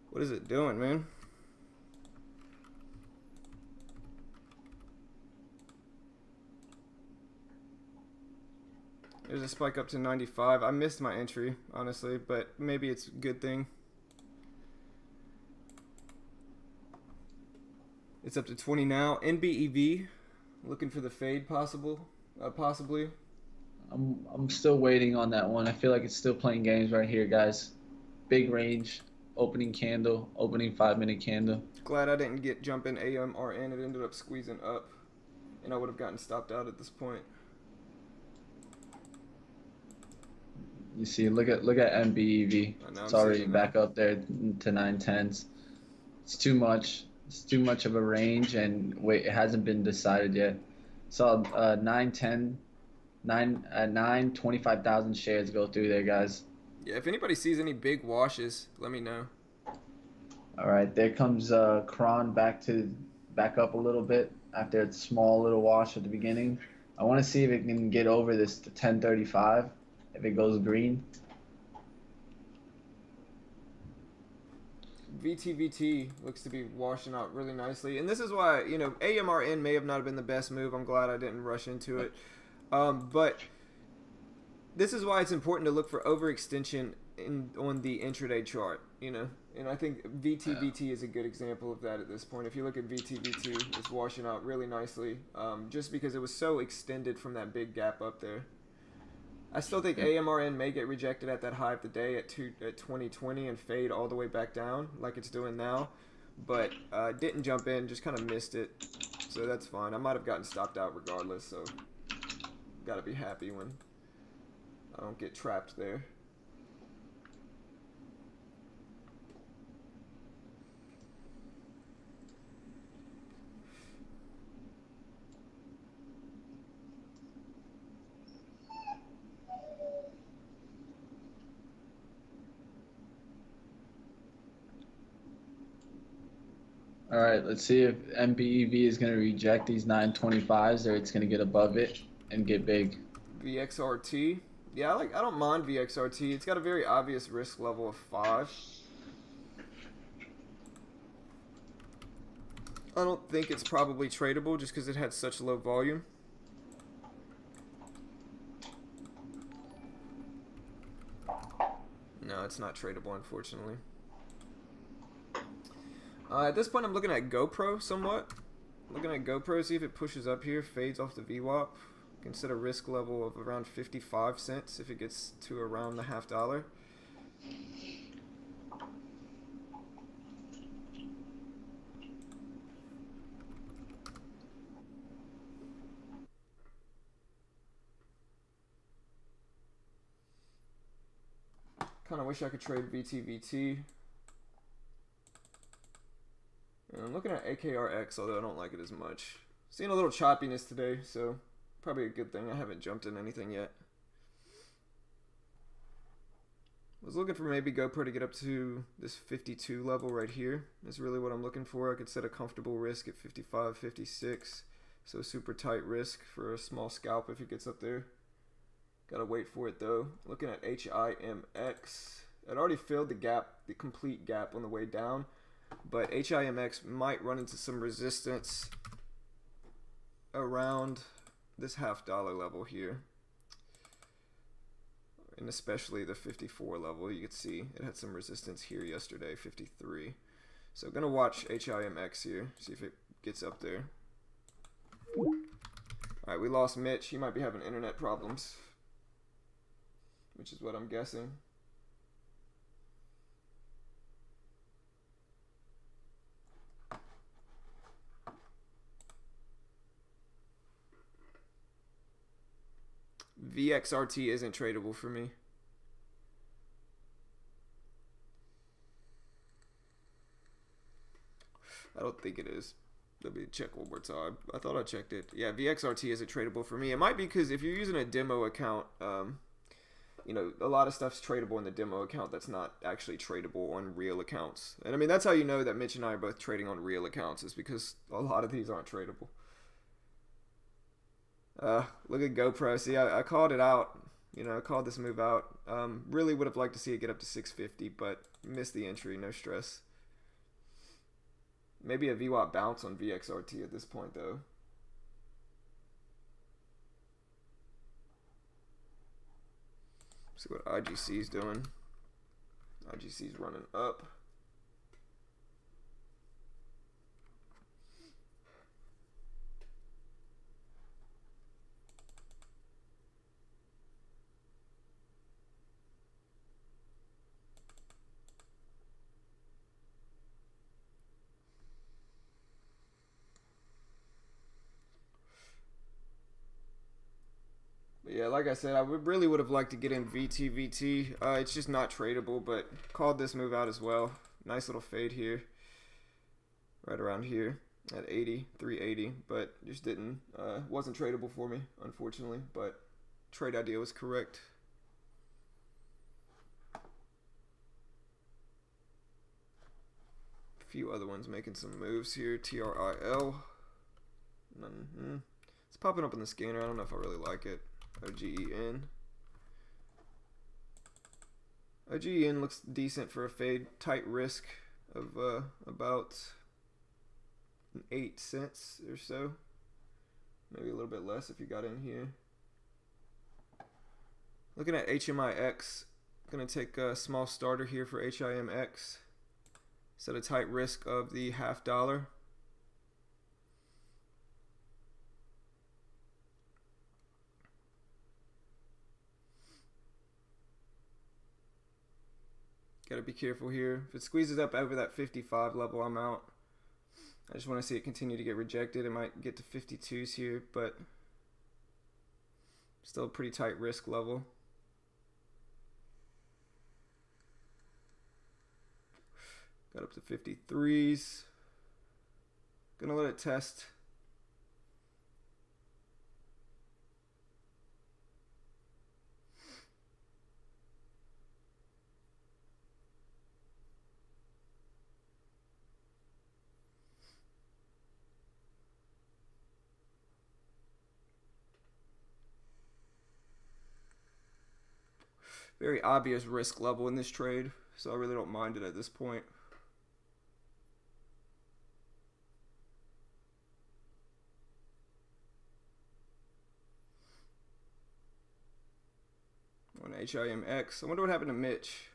What is it doing, man? There's a spike up to 95. I missed my entry, honestly, but maybe it's a good thing. It's up to 20 now. NBEV, looking for the fade possibly. I'm still waiting on that one. I feel like it's still playing games right here, guys. Big range, opening candle, opening 5-minute candle. Glad I didn't jump in AMRN. It ended up squeezing up, and I would have gotten stopped out at this point. You see, look at MBEV. It's already back up there to 910s. It's too much. It's too much of a range, and wait, it hasn't been decided yet. Saw 910, 25,000 shares go through there, guys. Yeah, if anybody sees any big washes, let me know. All right, there comes Cron back up a little bit after its small little wash at the beginning. I want to see if it can get over this to 1035. If it goes green. VTVT looks to be washing out really nicely. And this is why, AMRN may have not been the best move. I'm glad I didn't rush into it. But this is why it's important to look for overextension on the intraday chart, And I think VTVT is a good example of that at this point. If you look at VTVT, it's washing out really nicely just because it was so extended from that big gap up there. I still think AMRN may get rejected at that high of the day at 2020 and fade all the way back down like it's doing now. But didn't jump in, just kind of missed it. So that's fine. I might have gotten stopped out regardless, so gotta be happy when I don't get trapped there. All right, let's see if MBEV is going to reject these 925s or it's going to get above it and get big. VXRT. Yeah, I don't mind VXRT. It's got a very obvious risk level of 5. I don't think it's probably tradable just because it had such low volume. No, it's not tradable, unfortunately. At this point, I'm looking at GoPro somewhat. Looking at GoPro, see if it pushes up here, fades off the VWAP. Consider risk level of around 55 cents if it gets to around the $0.50. Kind of wish I could trade VTVT. And I'm looking at AKRX, although I don't like it as much. Seeing a little choppiness today, so probably a good thing. I haven't jumped in anything yet. Was looking for maybe GoPro to get up to this 52 level right here. Is really what I'm looking for. I could set a comfortable risk at 55, 56. So super tight risk for a small scalp if it gets up there. Gotta wait for it though. Looking at HIMX. It already filled the gap, the complete gap on the way down. But HIMX might run into some resistance around this $0.50 level here. And especially the 54 level. You could see it had some resistance here yesterday, 53. So gonna watch HIMX here, see if it gets up there. Alright, we lost Mitch. He might be having internet problems, which is what I'm guessing. VXRT isn't tradable for me. I don't think it is. Let me check one more time. I thought I checked it. Yeah, VXRT isn't tradable for me. It might be because if you're using a demo account, you know, a lot of stuff's tradable in the demo account that's not actually tradable on real accounts. And I mean, that's how you know that Mitch and I are both trading on real accounts, is because a lot of these aren't tradable. Look at GoPro. See, I called it out. You know, I called this move out. Really would have liked to see it get up to 650, but missed the entry. No stress. Maybe a VWAP bounce on VXRT at this point, though. See what IGC's doing. IGC's running up. Yeah, like I said, I really would have liked to get in VTVT. It's just not tradable, but called this move out as well. Nice little fade here. Right around here at 80, 380, but just didn't, wasn't tradable for me, unfortunately, but trade idea was correct. A few other ones making some moves here. TRIL. It's popping up in the scanner. I don't know if I really like it. OGEN. OGEN looks decent for a fade. Tight risk of about 8 cents or so. Maybe a little bit less if you got in here. Looking at HMIX. Gonna take a small starter here for HIMX. Set a tight risk of the $0.50. Got to be careful here. If it squeezes up over that 55 level, I'm out. I just want to see it continue to get rejected. It might get to 52s here, but still a pretty tight risk level. Got up to 53s. Gonna let it test. Very obvious risk level in this trade, so I really don't mind it at this point. On HIMX. I wonder what happened to Mitch.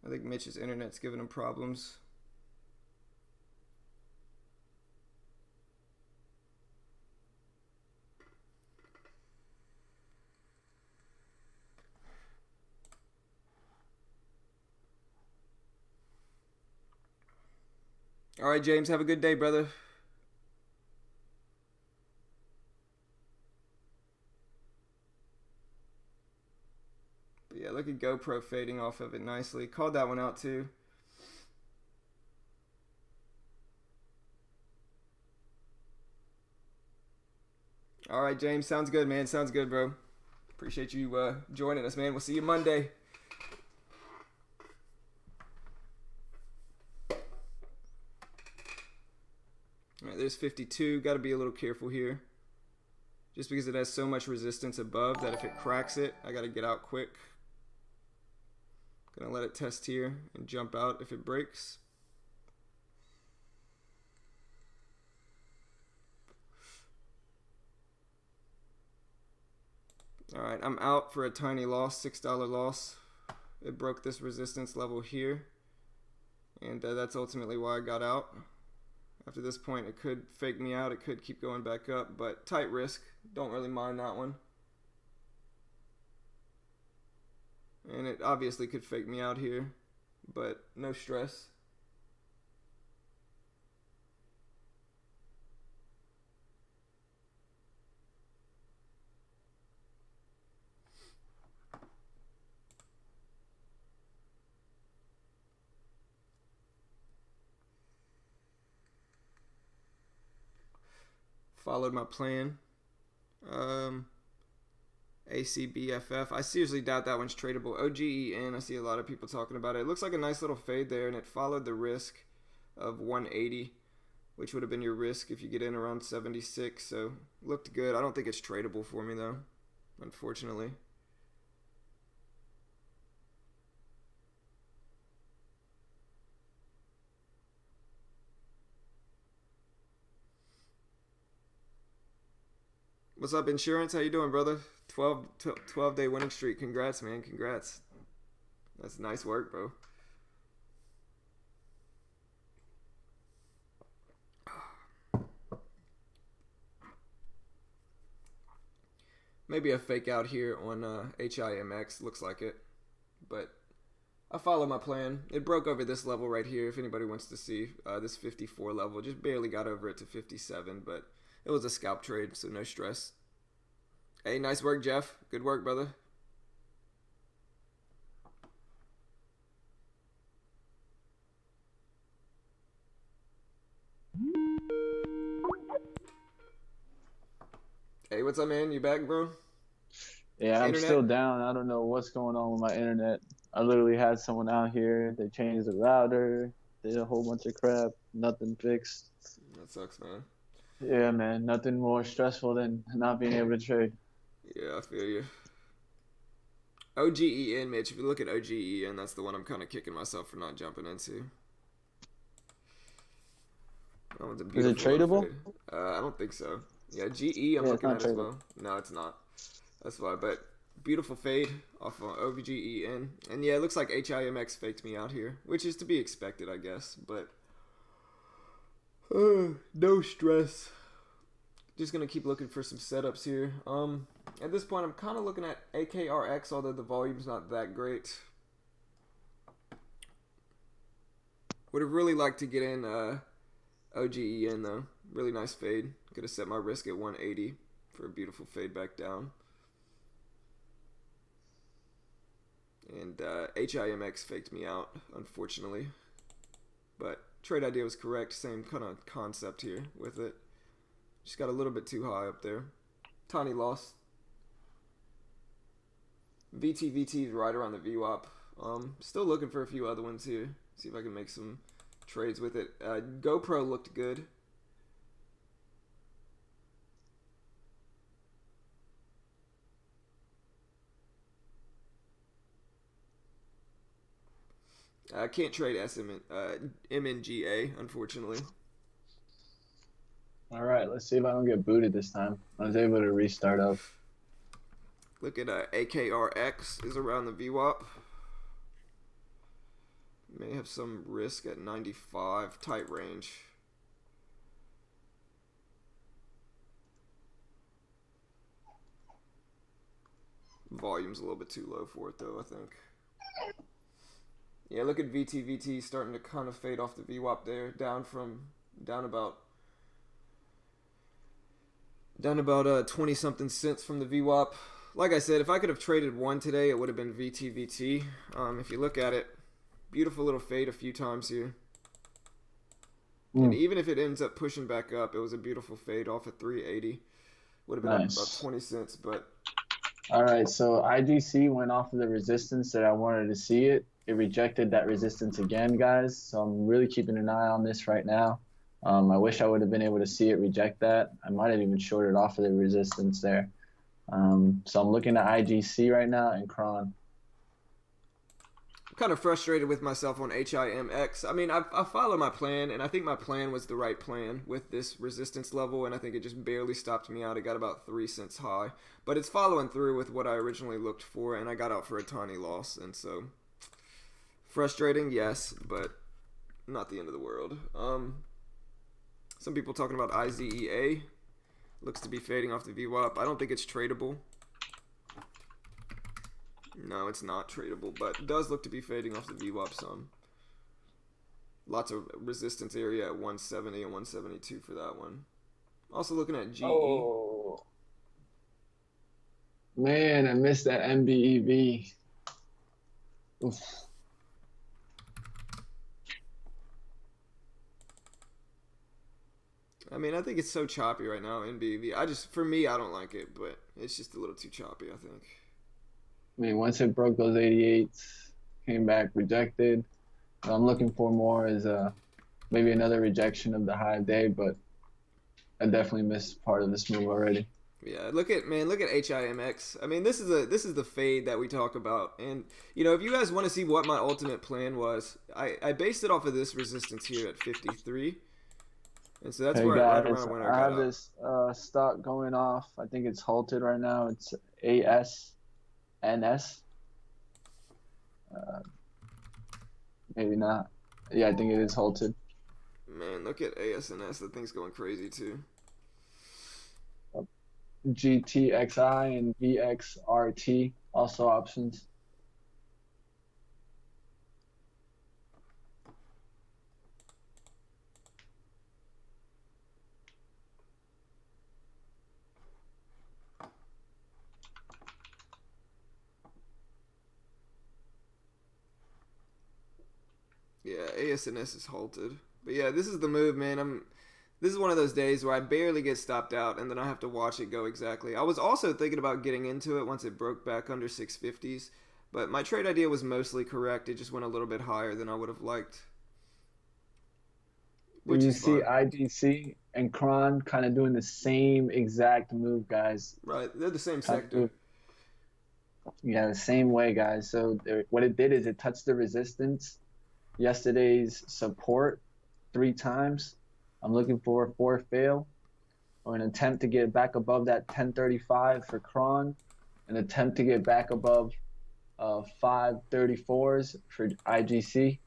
I think Mitch's internet's giving him problems. All right, James, have a good day, brother. But yeah, look at GoPro fading off of it nicely. Called that one out too. All right, James, sounds good, man. Sounds good, bro. Appreciate you joining us, man. We'll see you Monday. All right, there's 52. Got to be a little careful here. Just because it has so much resistance above that if it cracks it, I got to get out quick. Gonna let it test here and jump out if it breaks. All right, I'm out for a tiny loss, $6 loss. It broke this resistance level here, and that's ultimately why I got out. After this point, it could fake me out. It could keep going back up, but tight risk. Don't really mind that one. And it obviously could fake me out here, but no stress. Followed my plan. ACBFF. I seriously doubt that one's tradable. OGEN, I see a lot of people talking about it. It looks like a nice little fade there, and it followed the risk of 180, which would have been your risk if you get in around 76. So looked good. I don't think it's tradable for me though, unfortunately. What's up, Insurance? How you doing, brother? 12-day winning streak. Congrats, man. Congrats. That's nice work, bro. Maybe a fake out here on HIMX. Looks like it. But I follow my plan. It broke over this level right here. If anybody wants to see this 54 level. Just barely got over it to 57, but it was a scalp trade, so no stress. Hey, nice work, Jeff. Good work, brother. Hey, what's up, man? You back, bro? Yeah, I'm still down. I don't know what's going on with my internet. I literally had someone out here. They changed the router, did a whole bunch of crap. Nothing fixed. That sucks, man. Yeah, man. Nothing more stressful than not being able to trade. Yeah, I feel you. OGEN, Mitch. If you look at OGEN, that's the one I'm kind of kicking myself for not jumping into. That one's a Is it tradable? I don't think so. Yeah, GE, I'm looking at as well. No, it's not. That's why. But beautiful fade off of OGEN. And yeah, it looks like HIMX faked me out here, which is to be expected, I guess. But no stress. Just going to keep looking for some setups here. At this point, I'm kind of looking at AKRX, although the volume's not that great. Would have really liked to get in OGEN though. Really nice fade. Could have set my risk at 180 for a beautiful fade back down. And HIMX faked me out, unfortunately. But trade idea was correct. Same kind of concept here with it. Just got a little bit too high up there. Tiny loss. VTVT is right around the VWAP. Still looking for a few other ones here. See if I can make some trades with it. GoPro looked good. I can't trade MNGA, unfortunately. All right, let's see if I don't get booted this time. I was able to restart up. Look at AKRX is around the VWAP. May have some risk at 95, tight range. Volume's a little bit too low for it though, I think. Yeah, look at VTVT starting to kind of fade off the VWAP there, down about 20 something cents from the VWAP. Like I said, if I could have traded one today, it would have been VTVT. If you look at it, beautiful little fade a few times here. And even if it ends up pushing back up, it was a beautiful fade off at 380. Would have been up about 20 cents, but... All right, so IGC went off of the resistance that I wanted to see it. It rejected that resistance again, guys. So I'm really keeping an eye on this right now. I wish I would have been able to see it reject that. I might have even shorted off of the resistance there. So I'm looking at IGC right now and Cron. I'm kind of frustrated with myself on HIMX. I mean, I follow my plan, and I think my plan was the right plan with this resistance level, and I think it just barely stopped me out. It got about 3 cents high. But it's following through with what I originally looked for, and I got out for a tiny loss. And so, frustrating, yes, but not the end of the world. Some people talking about IZEA. Looks to be fading off the VWAP. I don't think it's tradable. No, it's not tradable, but it does look to be fading off the VWAP some. Lots of resistance area at 170 and 172 for that one. Also looking at GE. Oh. Man, I missed that MBEV. Oof. I mean, I think it's so choppy right now, NBV. For me, I don't like it, but it's just a little too choppy, I think. I mean, once it broke those 88s, came back rejected. What I'm looking for more is maybe another rejection of the high day, but I definitely missed part of this move already. Yeah, look at HIMX. I mean, this is the fade that we talk about, and if you guys want to see what my ultimate plan was, I based it off of this resistance here at 53. And so that's where right around when I got have this stock going off. I think it's halted right now. It's ASNS. Maybe not. Yeah, I think it is halted. Man, look at ASNS. That thing's going crazy too. GTXI and VXRT also options. Yeah, ASNS is halted. But yeah, this is the move, man. This is one of those days where I barely get stopped out, and then I have to watch it go exactly. I was also thinking about getting into it once it broke back under 650s, but my trade idea was mostly correct. It just went a little bit higher than I would have liked. Which you see IGC and Cron kind of doing the same exact move, guys. Right, they're the same sector. Yeah, the same way, guys. So what it did is it touched the resistance, yesterday's support 3 times. I'm looking for a 4 fail or an attempt to get back above that 1035 for Cron, an attempt to get back above 534s for IGC.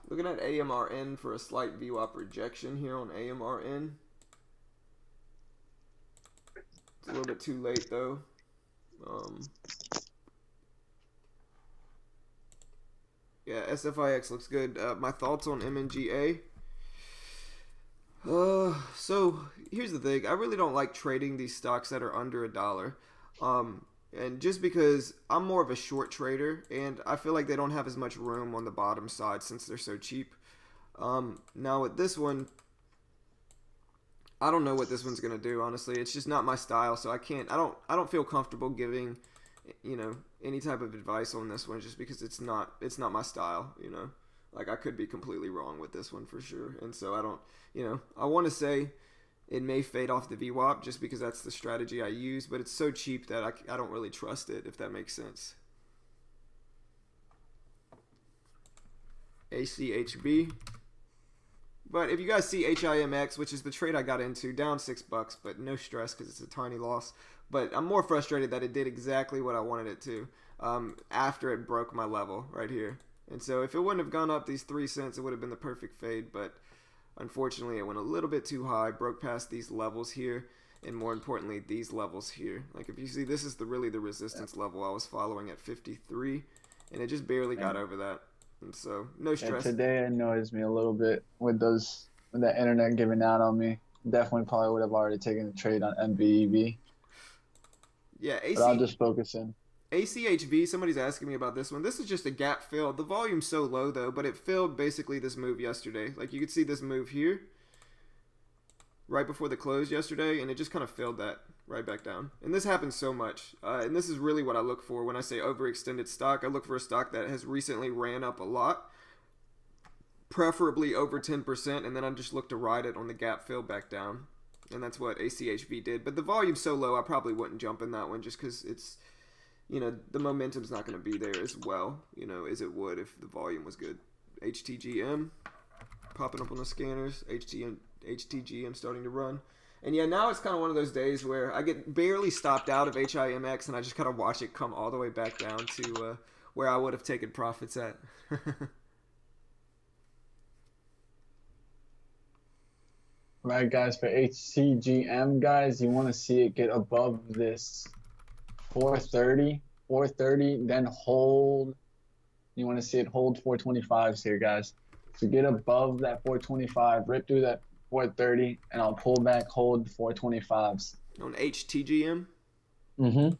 Looking at AMRN for a slight VWAP rejection here on AMRN. a little bit too late though. Um, yeah, SFIX looks good. My thoughts on MNGA. So here's the thing. I really don't like trading these stocks that are under $1. And just because I'm more of a short trader, and I feel like they don't have as much room on the bottom side since they're so cheap. Now with this one, I don't know what this one's gonna do. Honestly, it's just not my style, so I can't. I don't feel comfortable giving, any type of advice on this one, just because it's not my style. Like I could be completely wrong with this one for sure, and so I don't. I want to say it may fade off the VWAP just because that's the strategy I use, but it's so cheap that I don't really trust it, if that makes sense. ACHB. But if you guys see HIMX, which is the trade I got into, down $6, but no stress because it's a tiny loss. But I'm more frustrated that it did exactly what I wanted it to after it broke my level right here. And so if it wouldn't have gone up these 3 cents, it would have been the perfect fade. But unfortunately, it went a little bit too high, broke past these levels here, and more importantly, these levels here. Like if you see, this is really the resistance level I was following at 53, and it just barely got over that. And so, no stress. Yeah, today annoys me a little bit with that internet giving out on me. Definitely probably would have already taken the trade on MBEV. Yeah, but I'll just focus in. ACHV, somebody's asking me about this one. This is just a gap fill. The volume's so low, though, but it filled basically this move yesterday. Like, you could see this move here right before the close yesterday, and it just kind of filled that right back down. And this happens so much. And this is really what I look for when I say overextended stock. I look for a stock that has recently ran up a lot, preferably over 10%, and then I just look to ride it on the gap fill back down. And that's what ACHV did. But the volume's so low, I probably wouldn't jump in that one just because it's, the momentum's not going to be there as well, as it would if the volume was good. HTGM, popping up on the scanners. HTGM starting to run. And yeah, now it's kind of one of those days where I get barely stopped out of HIMX and I just kind of watch it come all the way back down to where I would have taken profits at. Right, guys, for HCGM, guys, you want to see it get above this 430, then hold. You want to see it hold 425s here, guys. So get above that 425, rip through that 430, and I'll pull back, hold 425s. On HTGM? Mm-hmm.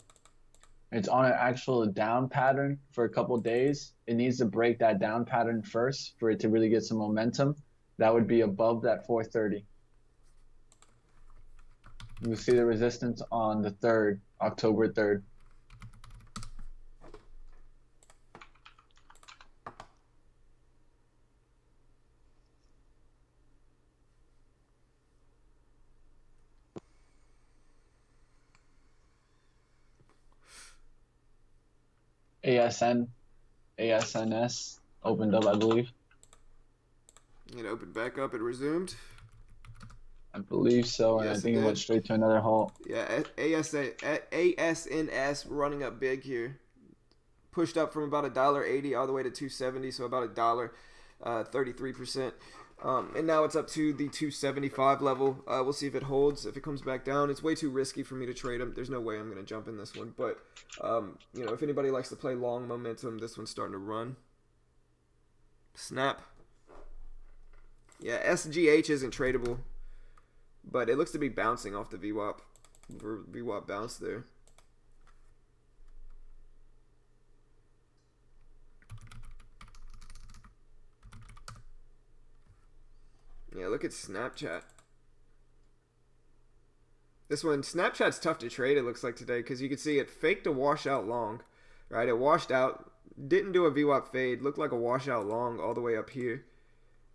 It's on an actual down pattern for a couple days. It needs to break that down pattern first for it to really get some momentum. That would be above that 430. You see the resistance on the 3rd, October 3rd. ASNS opened up, I believe. It opened back up. It resumed. I believe so, and Yes, I think it went straight to another halt. Yeah, ASNS running up big here. Pushed up from about $1.80 all the way to $2.70, so about $1, 33%. And now it's up to the 275 level. We'll see if it holds. If it comes back down, it's way too risky for me to trade them. There's no way I'm going to jump in this one. But, if anybody likes to play long momentum, this one's starting to run. Snap. Yeah, SGH isn't tradable, but it looks to be bouncing off the VWAP. VWAP bounce there. Yeah, look at Snapchat. This one, Snapchat's tough to trade, it looks like today, because you can see it faked a washout long, right? It washed out, didn't do a VWAP fade, looked like a washout long all the way up here.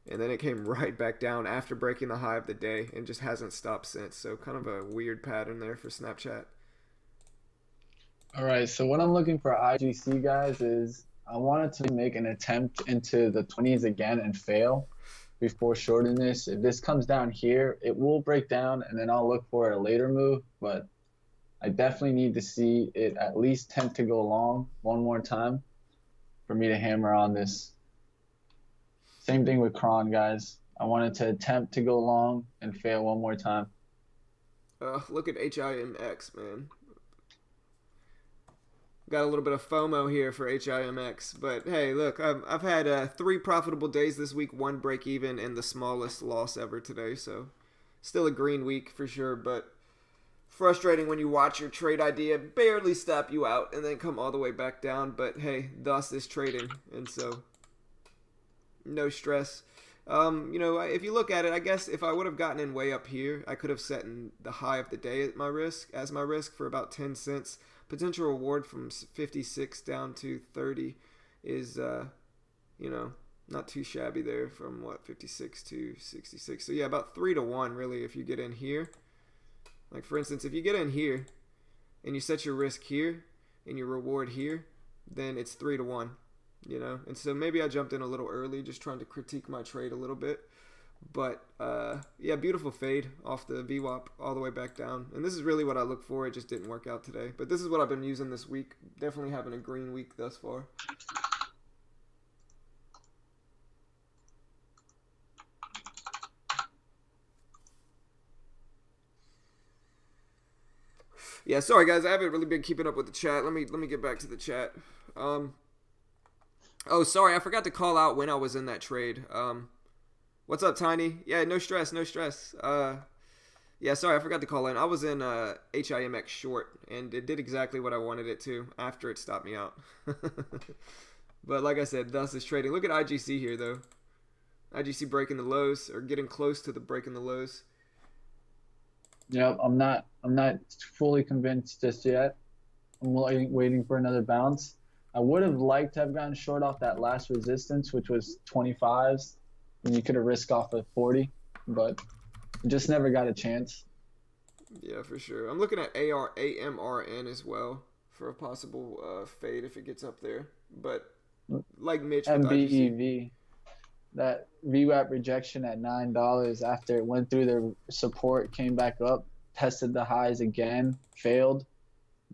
And then it came right back down after breaking the high of the day and just hasn't stopped since. So kind of a weird pattern there for Snapchat. All right, so what I'm looking for IGC, guys, is I wanted to make an attempt into the 20s again and fail before shorting this. If this comes down here, it will break down, and then I'll look for a later move. But I definitely need to see it at least attempt to go long one more time for me to hammer on this. Same thing with Kron, guys. I wanted to attempt to go long and fail one more time. Look at HIMX, man. Got a little bit of FOMO here for HIMX, but hey, look, I've had 3 profitable days this week, 1 break even, and the smallest loss ever today. So, still a green week for sure, but frustrating when you watch your trade idea barely stop you out and then come all the way back down. But hey, thus is trading, and so no stress. If you look at it, I guess if I would have gotten in way up here, I could have set in the high of the day at my risk for about 10 cents. Potential reward from 56 down to 30 is, not too shabby there from 56 to 66. So yeah, about 3 to 1 really if you get in here. Like for instance, if you get in here and you set your risk here and your reward here, then it's 3 to 1. And so maybe I jumped in a little early, just trying to critique my trade a little bit. But yeah, beautiful fade off the VWAP all the way back down. And this is really what I look for. It just didn't work out today. But this is what I've been using this week. Definitely having a green week thus far. Yeah, sorry guys, I haven't really been keeping up with the chat. Let me get back to the chat. Oh, sorry, I forgot to call out when I was in that trade. What's up, Tiny? Yeah, no stress, no stress. Yeah, sorry, I forgot to call in. I was in HIMX short, and it did exactly what I wanted it to after it stopped me out. But like I said, thus is trading. Look at IGC here, though. IGC breaking the lows, or getting close to the breaking the lows. Yep, I'm not fully convinced just yet. I'm waiting for another bounce. I would have liked to have gotten short off that last resistance, which was 25s, and you could have risked off of 40, but just never got a chance. Yeah, for sure. I'm looking at AMRN as well for a possible fade if it gets up there. But like Mitch with MBEV, that VWAP rejection at $9 after it went through their support, came back up, tested the highs again, failed.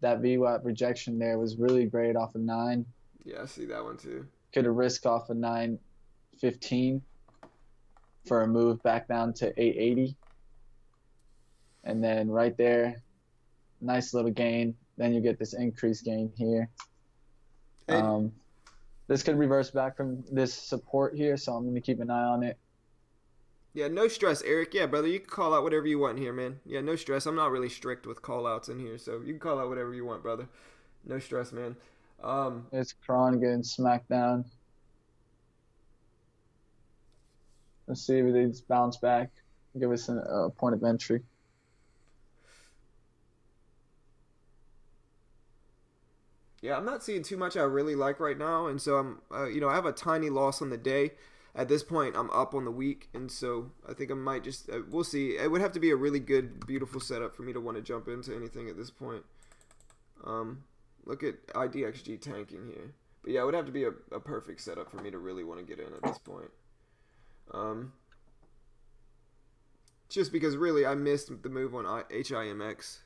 That VWAP rejection there was really great off of 9. Yeah, I see that one too. Could have risked off of 9.15 for a move back down to 8.80. And then right there, nice little gain. Then you get this increased gain here. This could reverse back from this support here, so I'm going to keep an eye on it. Yeah, no stress, Eric. Yeah, brother, you can call out whatever you want here, man. Yeah, no stress. I'm not really strict with call outs in here, so you can call out whatever you want, brother. No stress, man. It's Kron getting smacked down. Let's see if they just bounce back. Give us a point of entry. Yeah, I'm not seeing too much I really like right now, and so I'm, I have a tiny loss on the day. At this point, I'm up on the week, and so I think I might just, we'll see. It would have to be a really good, beautiful setup for me to want to jump into anything at this point. Look at IDXG tanking here. But yeah, it would have to be a perfect setup for me to really want to get in at this point. Just because really I missed the move on HIMX.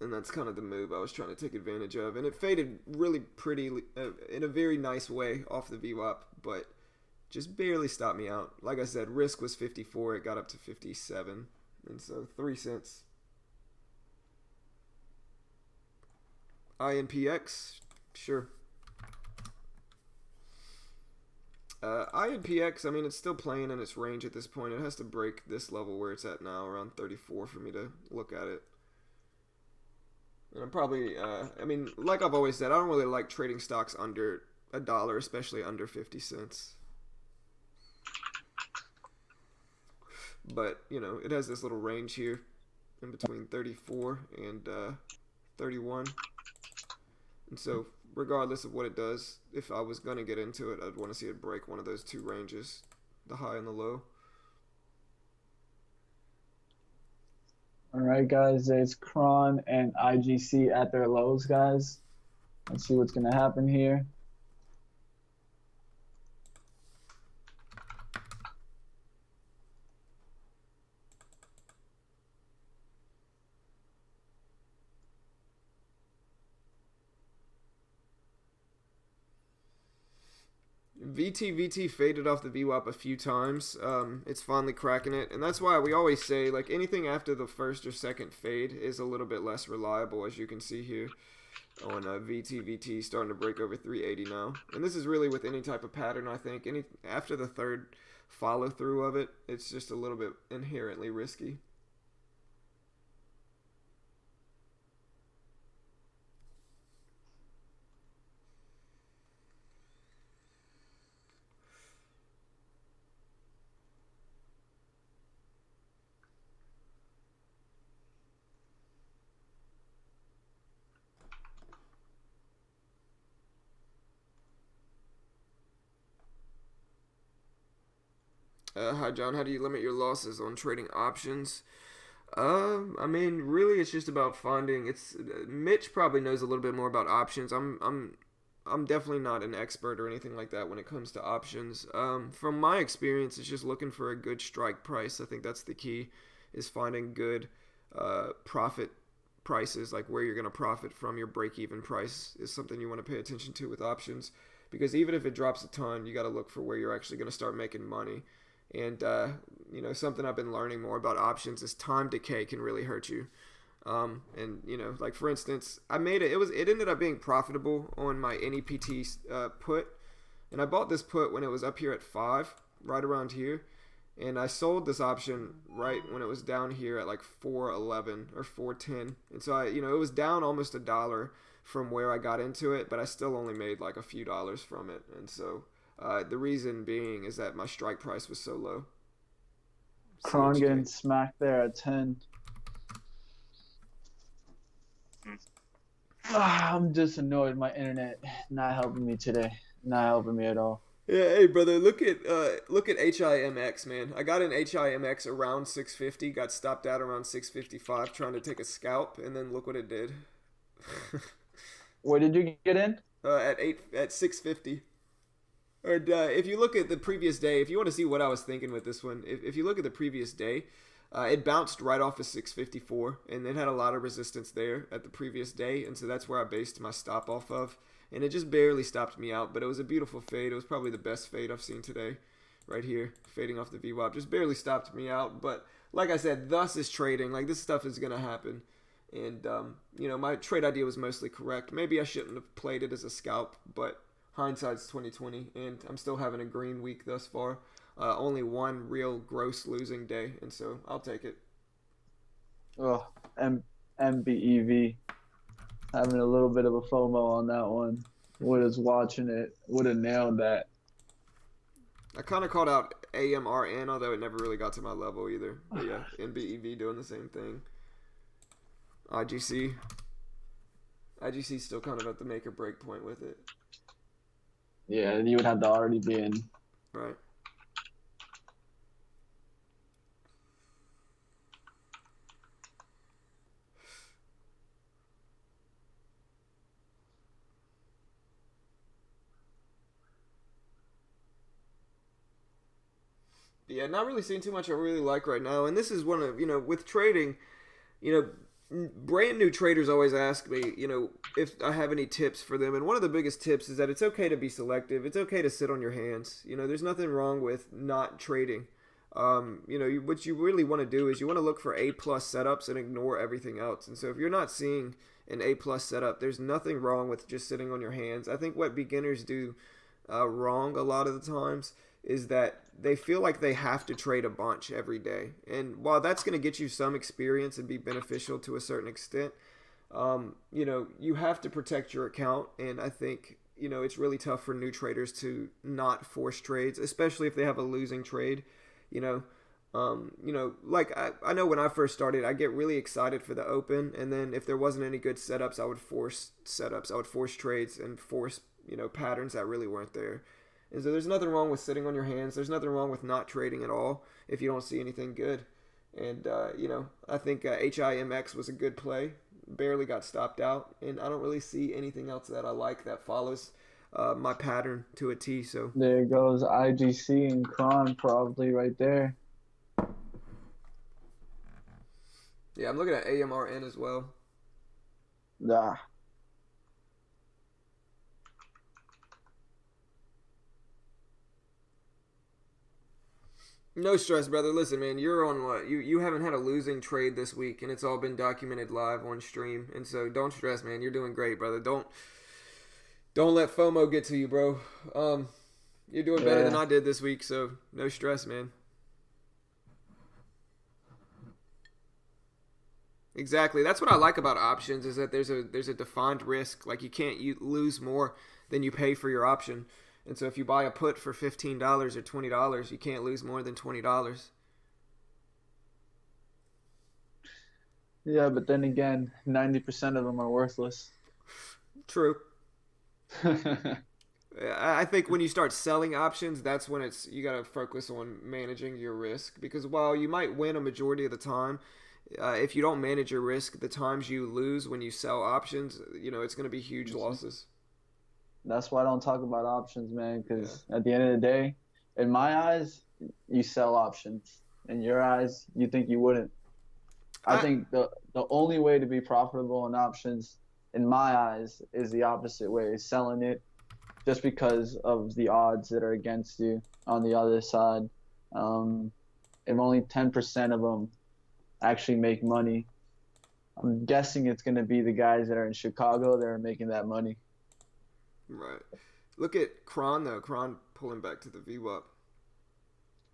And that's kind of the move I was trying to take advantage of. And it faded really pretty, in a very nice way off the VWAP, but just barely stopped me out. Like I said, risk was 54. It got up to 57. And so 3 cents. INPX, sure. INPX, I mean, it's still playing in its range at this point. It has to break this level where it's at now, around 34, for me to look at it. And I'm probably, like I've always said, I don't really like trading stocks under $1, especially under 50 cents. But, it has this little range here in between 34 and 31. And so, regardless of what it does, if I was going to get into it, I'd want to see it break one of those two ranges, the high and the low. All right, guys, there's Kron and IGC at their lows, guys. Let's see what's going to happen here. VT faded off the VWAP a few times. It's finally cracking it, and that's why we always say like anything after the first or second fade is a little bit less reliable, as you can see here on VT starting to break over 380 now. And this is really with any type of pattern, I think. After the third follow through of it, it's just a little bit inherently risky. Hi, John. How do you limit your losses on trading options? I mean, really, it's just about finding. Mitch probably knows a little bit more about options. I'm definitely not an expert or anything like that when it comes to options. From my experience, it's just looking for a good strike price. I think that's the key, is finding good profit prices, like where you're going to profit from. Your break-even price is something you want to pay attention to with options, because even if it drops a ton, you got to look for where you're actually going to start making money. And something I've been learning more about options is time decay can really hurt you. Like for instance, it ended up being profitable on my NEPT put, and I bought this put when it was up here at 5, right around here, and I sold this option right when it was down here at like 4.11 or 4.10, and so it was down almost $1 from where I got into it, but I still only made like a few dollars from it, and so. The reason being is that my strike price was so low. Kron getting smacked there at 10. I'm just annoyed. My internet not helping me today. Not helping me at all. Yeah, hey brother, look at HIMX, man. I got an HIMX around 650, got stopped out around 655 trying to take a scalp, and then look what it did. Where did you get in? At 650. Or if you look at the previous day, if you want to see what I was thinking with this one, if you look at the previous day, it bounced right off of 654, and it had a lot of resistance there at the previous day, and so that's where I based my stop off of, and it just barely stopped me out, but it was a beautiful fade. It was probably the best fade I've seen today, right here, fading off the VWAP. Just barely stopped me out, but like I said, thus is trading. Like, this stuff is going to happen, and, my trade idea was mostly correct. Maybe I shouldn't have played it as a scalp, but hindsight's 2020, and I'm still having a green week thus far. Only one real gross losing day, and so I'll take it. Oh, MBEV. Having a little bit of a FOMO on that one. Was watching it. Would have nailed that. I kind of called out AMRN, although it never really got to my level either. But yeah, MBEV doing the same thing. IGC's still kind of at the make or break point with it. Yeah, you would have to already be in. Right. Yeah, not really seeing too much I really like right now. And this is one of, with trading, brand new traders always ask me, if I have any tips for them. And one of the biggest tips is that it's okay to be selective. It's okay to sit on your hands. There's nothing wrong with not trading. What you really want to do is you want to look for A+ setups and ignore everything else. And so if you're not seeing an A+ setup, there's nothing wrong with just sitting on your hands. I think what beginners do wrong a lot of the times is that they feel like they have to trade a bunch every day. And while that's going to get you some experience and be beneficial to a certain extent, you have to protect your account. And I think, it's really tough for new traders to not force trades, especially if they have a losing trade. Like I know when I first started, I get really excited for the open. And then if there wasn't any good setups, I would force setups. I would force trades and force, patterns that really weren't there. And so there's nothing wrong with sitting on your hands. There's nothing wrong with not trading at all if you don't see anything good. And, I think HIMX was a good play. Barely got stopped out. And I don't really see anything else that I like that follows my pattern to a T. So there goes IGC and Kron probably right there. Yeah, I'm looking at AMRN as well. Nah. No stress, brother. Listen, man, you're on what? You haven't had a losing trade this week, and it's all been documented live on stream. And so don't stress, man. You're doing great, brother. Don't let FOMO get to you, bro. You're doing better than Yeah. I did this week, so no stress, man. Exactly. That's what I like about options is that there's a defined risk. Like you lose more than you pay for your option. And so if you buy a put for $15 or $20, you can't lose more than $20. Yeah, but then again, 90% of them are worthless. True. I think when you start selling options, that's when you got to focus on managing your risk because while you might win a majority of the time, if you don't manage your risk, the times you lose when you sell options, it's going to be huge losses. That's why I don't talk about options, man, Yeah. because at the end of the day, in my eyes, you sell options. In your eyes, you think you wouldn't. I I think the only way to be profitable in options, in my eyes, is the opposite way, is selling it just because of the odds that are against you on the other side. Um, if only 10% of them actually make money, I'm guessing it's going to be the guys that are in Chicago that are making that money. right. Look at Kron though. Kron pulling back to the VWAP.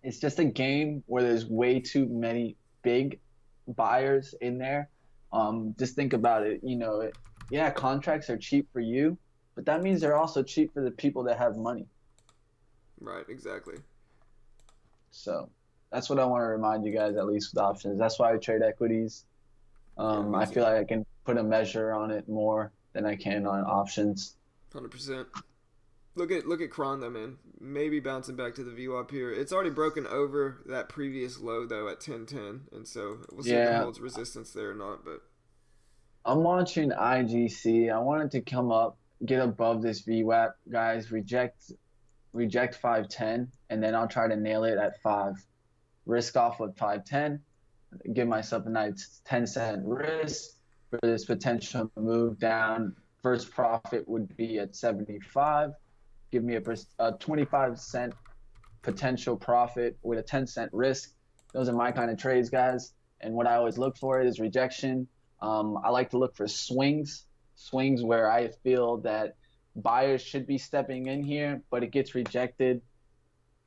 It's just a game where there's way too many big buyers in there. Just think about it. Yeah, contracts are cheap for you, but that means they're also cheap for the people that have money. Right. Exactly. So that's what I want to remind you guys, at least with options. That's why I trade equities. Yeah. Me I feel too. like I can put a measure on it more than I can on options. 100%. Look at Kron though, man. Maybe bouncing back to the VWAP here. It's already broken over that previous low though at 1010, and so we'll see if it Yeah, holds resistance there or not. But I'm watching IGC. I want it to come up, get above this VWAP, guys. Reject 510, and then I'll try to nail it at 5. Risk off of 510, give myself a nice 10-cent risk for this potential move down. First profit would be at 75. Give me a 25-cent potential profit with a 10-cent risk. Those are my kind of trades, guys. And what I always look for is rejection. I like to look for swings where I feel that buyers should be stepping in here, but it gets rejected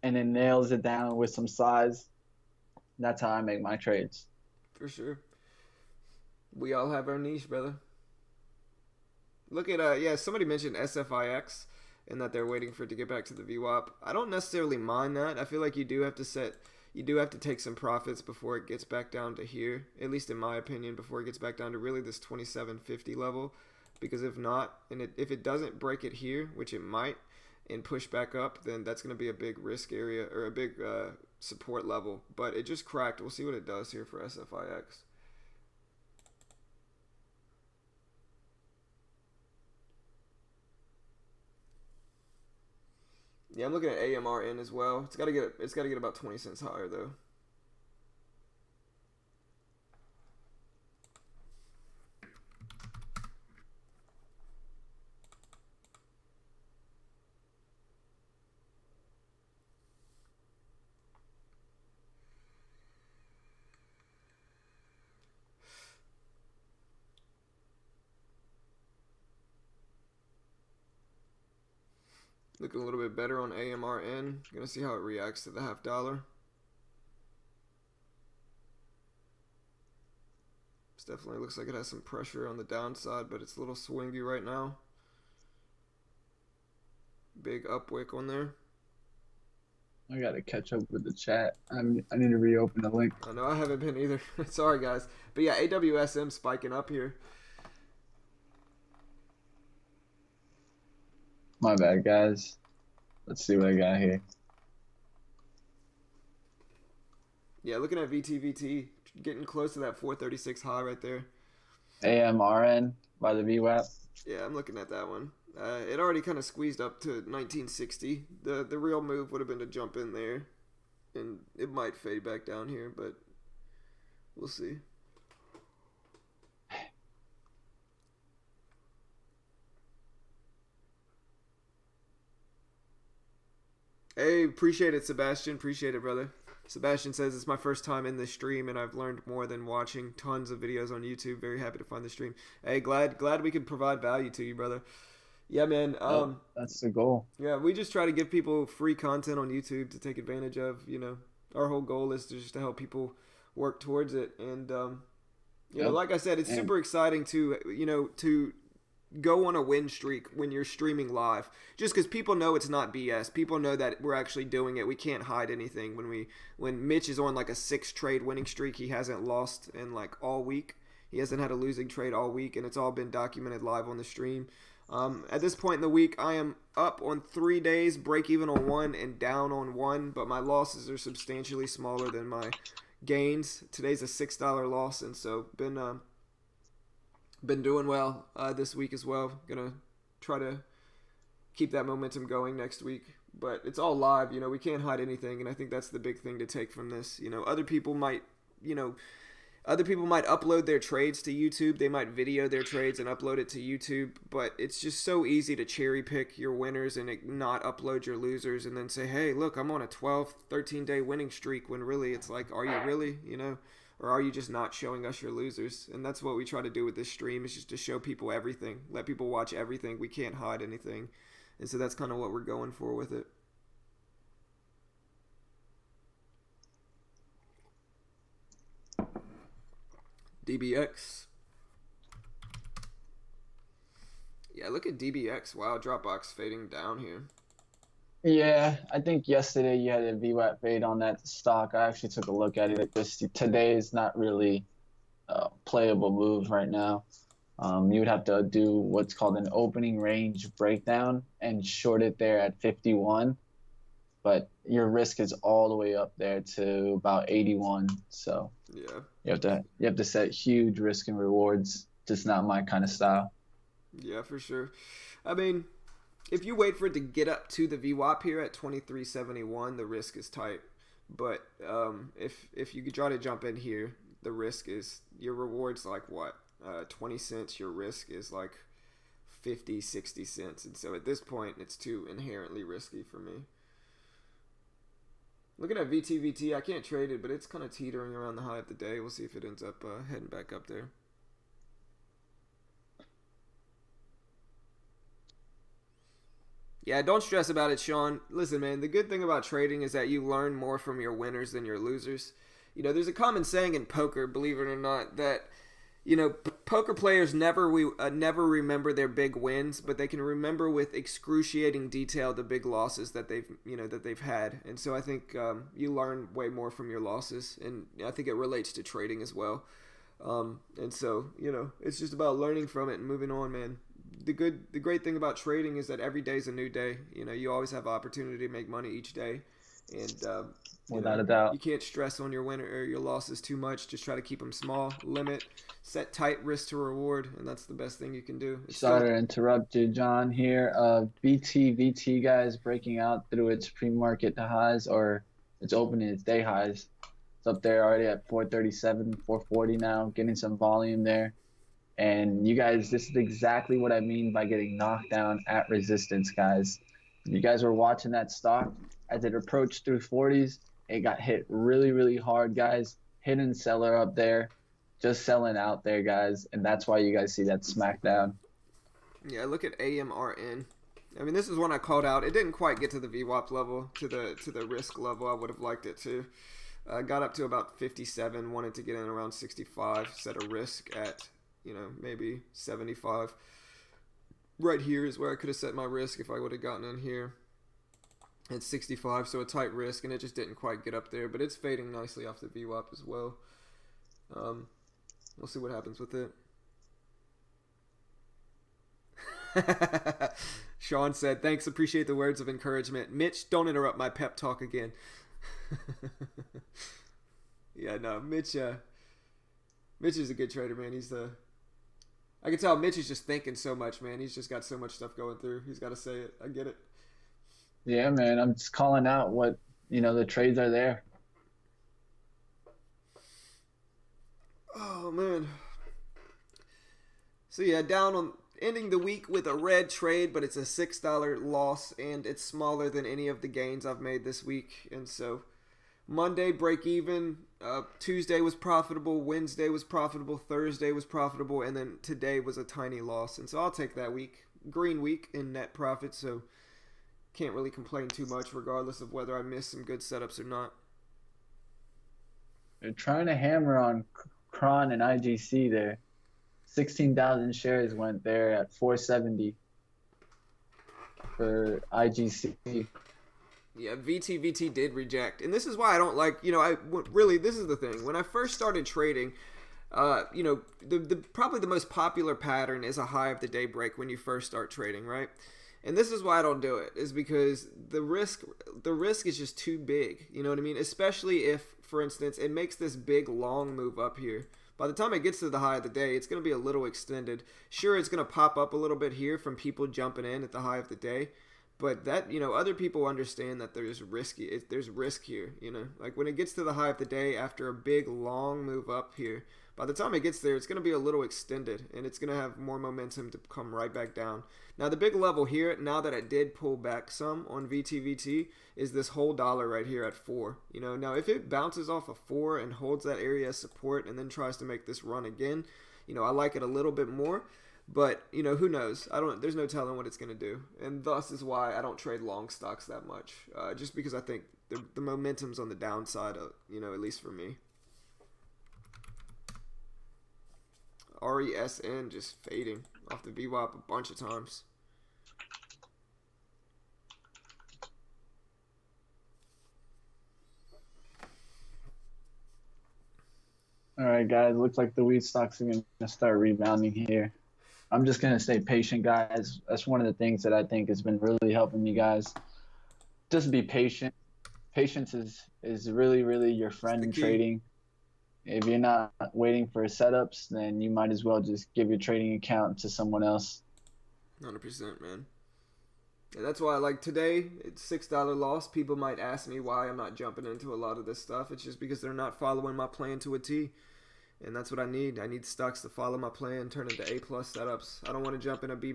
and it nails it down with some size. That's how I make my trades. for sure, we all have our niche, brother. Look at yeah. Somebody mentioned SFIX and that they're waiting for it to get back to the VWAP. I don't necessarily mind that. I feel like you do have to take some profits before it gets back down to here. At least in my opinion, before it gets back down to really this 2750 level. Because if not, if it doesn't break it here, which it might, and push back up, then that's going to be a big risk area or a big support level. But it just cracked. We'll see what it does here for SFIX. Yeah, I'm looking at AMRN as well. It's got to get about 20 cents higher though. Looking a little bit better on AMRN. Gonna see how it reacts to the $0.50. This definitely looks like it has some pressure on the downside, but it's a little swingy right now. Big up wick on there. I gotta catch up with the chat. I need to reopen the link. I know I haven't been either. Sorry guys, but yeah, AWSM spiking up here. My bad, guys. Let's see what I got here. Yeah, looking at VTVT, getting close to that 436 high right there. AMRN by the VWAP. Yeah, I'm looking at that one. It already kind of squeezed up to 1960. The real move would have been to jump in there, and it might fade back down here, but we'll see. Hey, appreciate it, Sebastian. Appreciate it, brother. Sebastian says it's my first time in this stream and I've learned more than watching tons of videos on YouTube. Very happy to find the stream. Hey, glad we could provide value to you, brother. Yeah, man. That's the goal. Yeah, we just try to give people free content on YouTube to take advantage of. Our whole goal is just to help people work towards it. And like I said, it's super exciting to go on a win streak when you're streaming live, just because people know it's not BS. People know that we're actually doing it. We can't hide anything. When Mitch is on like a 6 trade winning streak, he hasn't lost in like all week. He hasn't had a losing trade all week, and it's all been documented live on the stream. At this point in the week, I am up on 3 days, break even on 1, and down on 1, but my losses are substantially smaller than my gains. Today's a $6 loss, and so been doing well this week as well. Gonna try to keep that momentum going next week, but it's all live. We can't hide anything, and I think that's the big thing to take from this. Other people might upload their trades to YouTube. They might video their trades and upload it to YouTube, but it's just so easy to cherry pick your winners and not upload your losers and then say, hey, look, I'm on a 12, 13-day winning streak, when really it's like, are you really, or are you just not showing us your losers? And that's what we try to do with this stream, is just to show people everything, let people watch everything. We can't hide anything. And so that's kind of what we're going for with it. DBX. Yeah, look at DBX. Wow, Dropbox fading down here. Yeah, I think yesterday you had a VWAP fade on that stock. I actually took a look at it. Today is not really a playable move right now. You would have to do what's called an opening range breakdown and short it there at 51. But your risk is all the way up there to about 81. So yeah, you have to set huge risk and rewards. Just not my kind of style. Yeah, for sure. I mean, if you wait for it to get up to the VWAP here at 23.71, the risk is tight. But if you could try to jump in here, the risk is, your reward's like what? 20 cents. Your risk is like 50, 60 cents. And so at this point, it's too inherently risky for me. Looking at VTVT, I can't trade it, but it's kind of teetering around the high of the day. We'll see if it ends up heading back up there. Yeah, don't stress about it, Sean. Listen, man, the good thing about trading is that you learn more from your winners than your losers. There's a common saying in poker, believe it or not, that poker players never remember their big wins, but they can remember with excruciating detail the big losses that they've had. And so I think you learn way more from your losses, and I think it relates to trading as well. And so it's just about learning from it and moving on, man. The great thing about trading is that every day is a new day. You always have opportunity to make money each day, and without a doubt, you can't stress on your winner or your losses too much. Just try to keep them small, limit, set tight risk to reward, and that's the best thing you can do. Sorry to interrupt you, John. Here, VT guys breaking out through its pre-market highs, or it's opening its day highs. It's up there already at 437, 440 now, getting some volume there. And you guys, this is exactly what I mean by getting knocked down at resistance, guys. You guys were watching that stock as it approached through 40s. It got hit really, really hard, guys. Hidden seller up there, just selling out there, guys. And that's why you guys see that smackdown. Yeah, look at AMRN. I mean, this is one I called out. It didn't quite get to the VWAP level, to the risk level. I would have liked it to. Got up to about 57, wanted to get in around 65, set a risk at maybe 75. Right here is where I could have set my risk if I would have gotten in here at 65, so a tight risk, and it just didn't quite get up there, but it's fading nicely off the VWAP as well. We'll see what happens with it. Sean said, thanks, appreciate the words of encouragement. Mitch, don't interrupt my pep talk again. Yeah, no, Mitch is a good trader, man. I can tell Mitch is just thinking so much, man. He's just got so much stuff going through. He's got to say it. I get it. Yeah, man. I'm just calling out what, the trades are there. Oh, man. So, yeah, down on ending the week with a red trade, but it's a $6 loss, and it's smaller than any of the gains I've made this week. And so Monday break even. Tuesday was profitable. Wednesday was profitable. Thursday was profitable, and then today was a tiny loss. And so I'll take that week, green week in net profit. So can't really complain too much, regardless of whether I miss some good setups or not. They're trying to hammer on Kron and IGC there. 16,000 shares went there at 470 for IGC. Yeah, VTVT did reject, and this is why I don't like. Really, this is the thing. When I first started trading, the probably the most popular pattern is a high of the day break when you first start trading, right? And this is why I don't do it, is because the risk is just too big. You know what I mean? Especially if, for instance, it makes this big long move up here. By the time it gets to the high of the day, it's going to be a little extended. Sure, it's going to pop up a little bit here from people jumping in at the high of the day. But that, other people understand that there's risk here, Like when it gets to the high of the day after a big long move up here, by the time it gets there, it's going to be a little extended and it's going to have more momentum to come right back down. Now the big level here, now that it did pull back some on VTVT, is this whole dollar right here at 4. Now if it bounces off of 4 and holds that area as support and then tries to make this run again, I like it a little bit more. But, who knows? There's no telling what it's going to do. And thus is why I don't trade long stocks that much. Just because I think the momentum's on the downside, at least for me. RESN just fading off the VWAP a bunch of times. All right, guys. Looks like the weed stocks are going to start rebounding here. I'm just going to stay patient, guys. That's one of the things that I think has been really helping you guys. Just be patient. Patience is really, really your friend in trading. If you're not waiting for setups, then you might as well just give your trading account to someone else. 100%, man. And that's why, like today, it's $6 loss. People might ask me why I'm not jumping into a lot of this stuff. It's just because they're not following my plan to a T. And that's what I need. I need stocks to follow my plan, turn into A+ setups. I don't want to jump in a B-.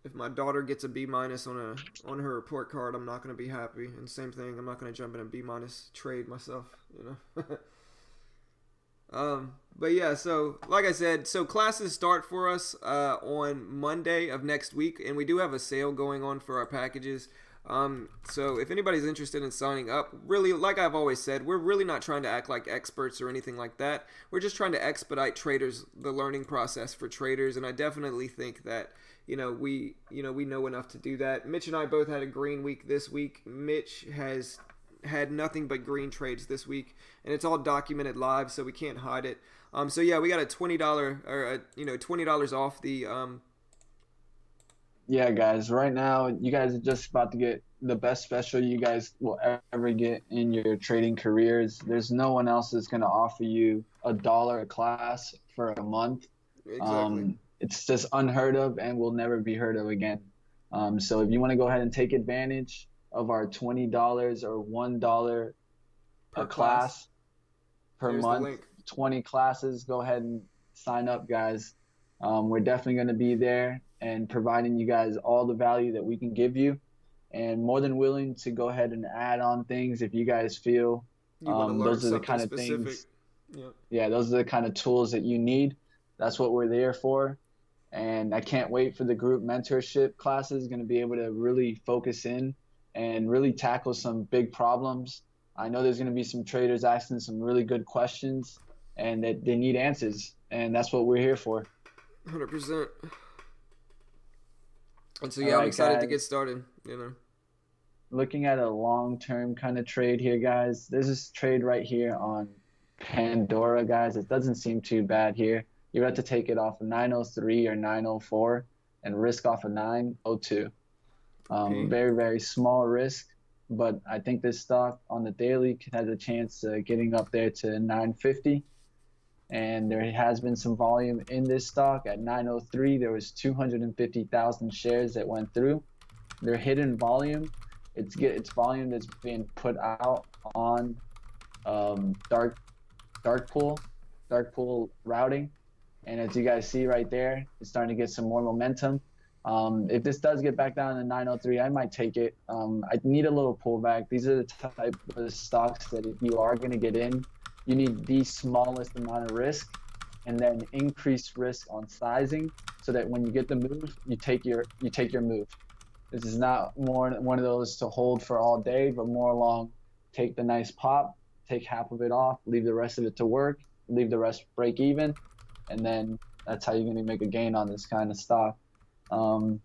If my daughter gets a B- on her report card, I'm not going to be happy. And same thing, I'm not going to jump in a B- trade myself, But yeah, so like I said, so classes start for us on Monday of next week, and we do have a sale going on for our packages. So if anybody's interested in signing up, really, like I've always said, we're really not trying to act like experts or anything like that. We're just trying to expedite the learning process for traders, and I definitely think that we know enough to do that. Mitch and I both had a green week this week. Mitch has had nothing but green trades this week, and it's all documented live, so we can't hide it. So yeah, we got a $20 or $20 off the Yeah, guys, right now you guys are just about to get the best special you guys will ever get in your trading careers. There's no one else that's going to offer you $1 a class for a month. Exactly. It's just unheard of and will never be heard of again. So if you want to go ahead and take advantage of our $20 or $1 per a class per Here's month, 20 classes, go ahead and sign up, guys. We're definitely going to be there and providing you guys all the value that we can give you, and more than willing to go ahead and add on things if you guys feel those are the kind of specific things. Yep. Yeah, those are the kind of tools that you need. That's what we're there for. And I can't wait for the group mentorship classes. Going to be able to really focus in and really tackle some big problems. I know there's going to be some traders asking some really good questions and that they need answers, and that's what we're here for. 100%. And so yeah, I'm excited to get started, Looking at a long-term kind of trade here, guys. There's this trade right here on Pandora, guys. It doesn't seem too bad here. You have to take it off of 903 or 904 and risk off of 902. Very, very small risk, but I think this stock on the daily has a chance of getting up there to 950. And there has been some volume in this stock. At 903, there was 250,000 shares that went through. Their hidden volume, it's volume that's being put out on dark pool routing. And as you guys see right there, it's starting to get some more momentum. If this does get back down to 903, I might take it. I need a little pullback. These are the type of stocks that if you are going to get in, you need the smallest amount of risk and then increase risk on sizing so that when you get the move, you take your move. This is not more one of those to hold for all day, but more along take the nice pop, take half of it off, leave the rest of it to work, leave the rest break even, and then that's how you're going to make a gain on this kind of stock. If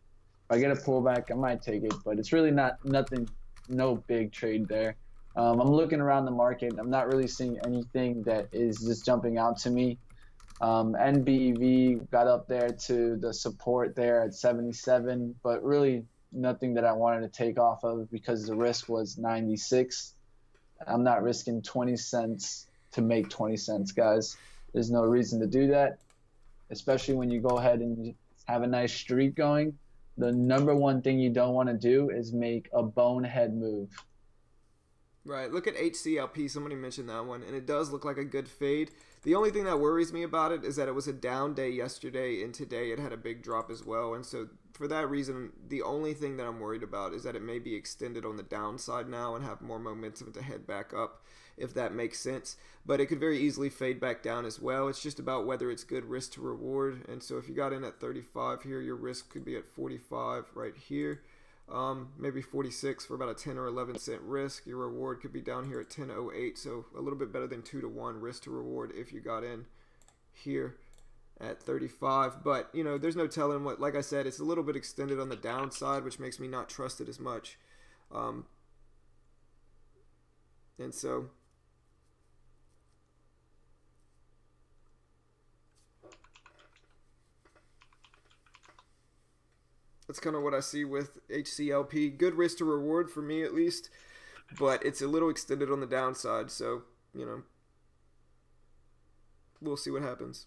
I get a pullback, I might take it, but it's really nothing, no big trade there. I'm looking around the market. I'm not really seeing anything that is just jumping out to me. NBEV got up there to the support there at 77, but really nothing that I wanted to take off of because the risk was 96. I'm not risking 20 cents to make 20 cents, guys. There's no reason to do that, especially when you go ahead and have a nice streak going. The number one thing you don't want to do is make a bonehead move. Right. Look at HCLP. Somebody mentioned that one, and it does look like a good fade. The only thing that worries me about it is that it was a down day yesterday, and today it had a big drop as well. And so for that reason, the only thing that I'm worried about is that it may be extended on the downside now and have more momentum to head back up, if that makes sense. But it could very easily fade back down as well. It's just about whether it's good risk to reward. And so if you got in at 35 here, your risk could be at 45 right here. Maybe 46 for about a 10 or 11 cent risk. Your reward could be down here at 10.08, so a little bit better than 2-to-1 risk to reward if you got in here at 35. But there's no telling what. Like I said, it's a little bit extended on the downside, which makes me not trust it as much. And so that's kind of what I see with HCLP. Good risk to reward for me at least, but it's a little extended on the downside. So, we'll see what happens.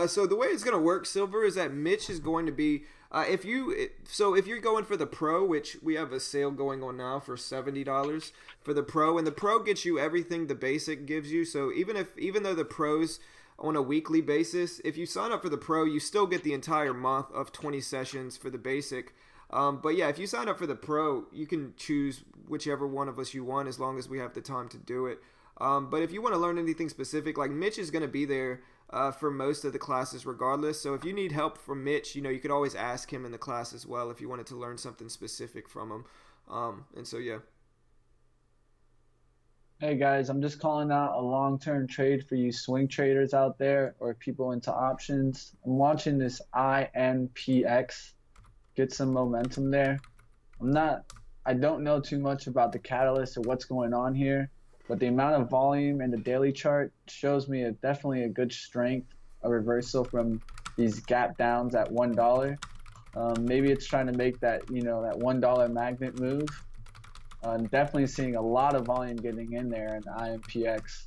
So the way it's going to work, Silver, is that Mitch is going to be if you're going for the Pro, which we have a sale going on now for $70 for the Pro, and the Pro gets you everything the Basic gives you. So even though the Pros on a weekly basis, if you sign up for the Pro, you still get the entire month of 20 sessions for the Basic. But yeah, if you sign up for the Pro, you can choose whichever one of us you want as long as we have the time to do it. But if you want to learn anything specific, like Mitch is going to be there for most of the classes regardless. So if you need help from Mitch, you could always ask him in the class as well if you wanted to learn something specific from him. And so, yeah. Hey guys, I'm just calling out a long-term trade for you swing traders out there or people into options. I'm watching this INPX get some momentum there. I don't know too much about the catalyst or what's going on here, but the amount of volume in the daily chart shows me definitely a good strength, a reversal from these gap downs at $1. Maybe it's trying to make that, that $1 magnet move. I'm definitely seeing a lot of volume getting in there in IMPX.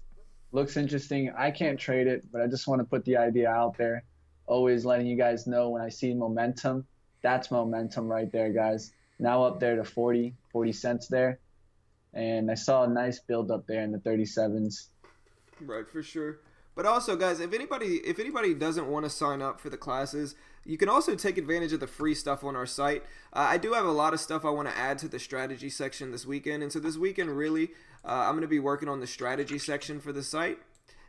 Looks interesting. I can't trade it, but I just want to put the idea out there. Always letting you guys know when I see momentum. That's momentum right there, guys. Now up there to 40 cents there. And I saw a nice build up there in the 37s. Right, for sure. But also, guys, if anybody doesn't want to sign up for the classes, you can also take advantage of the free stuff on our site. I do have a lot of stuff I want to add to the strategy section this weekend. And so this weekend, really, I'm going to be working on the strategy section for the site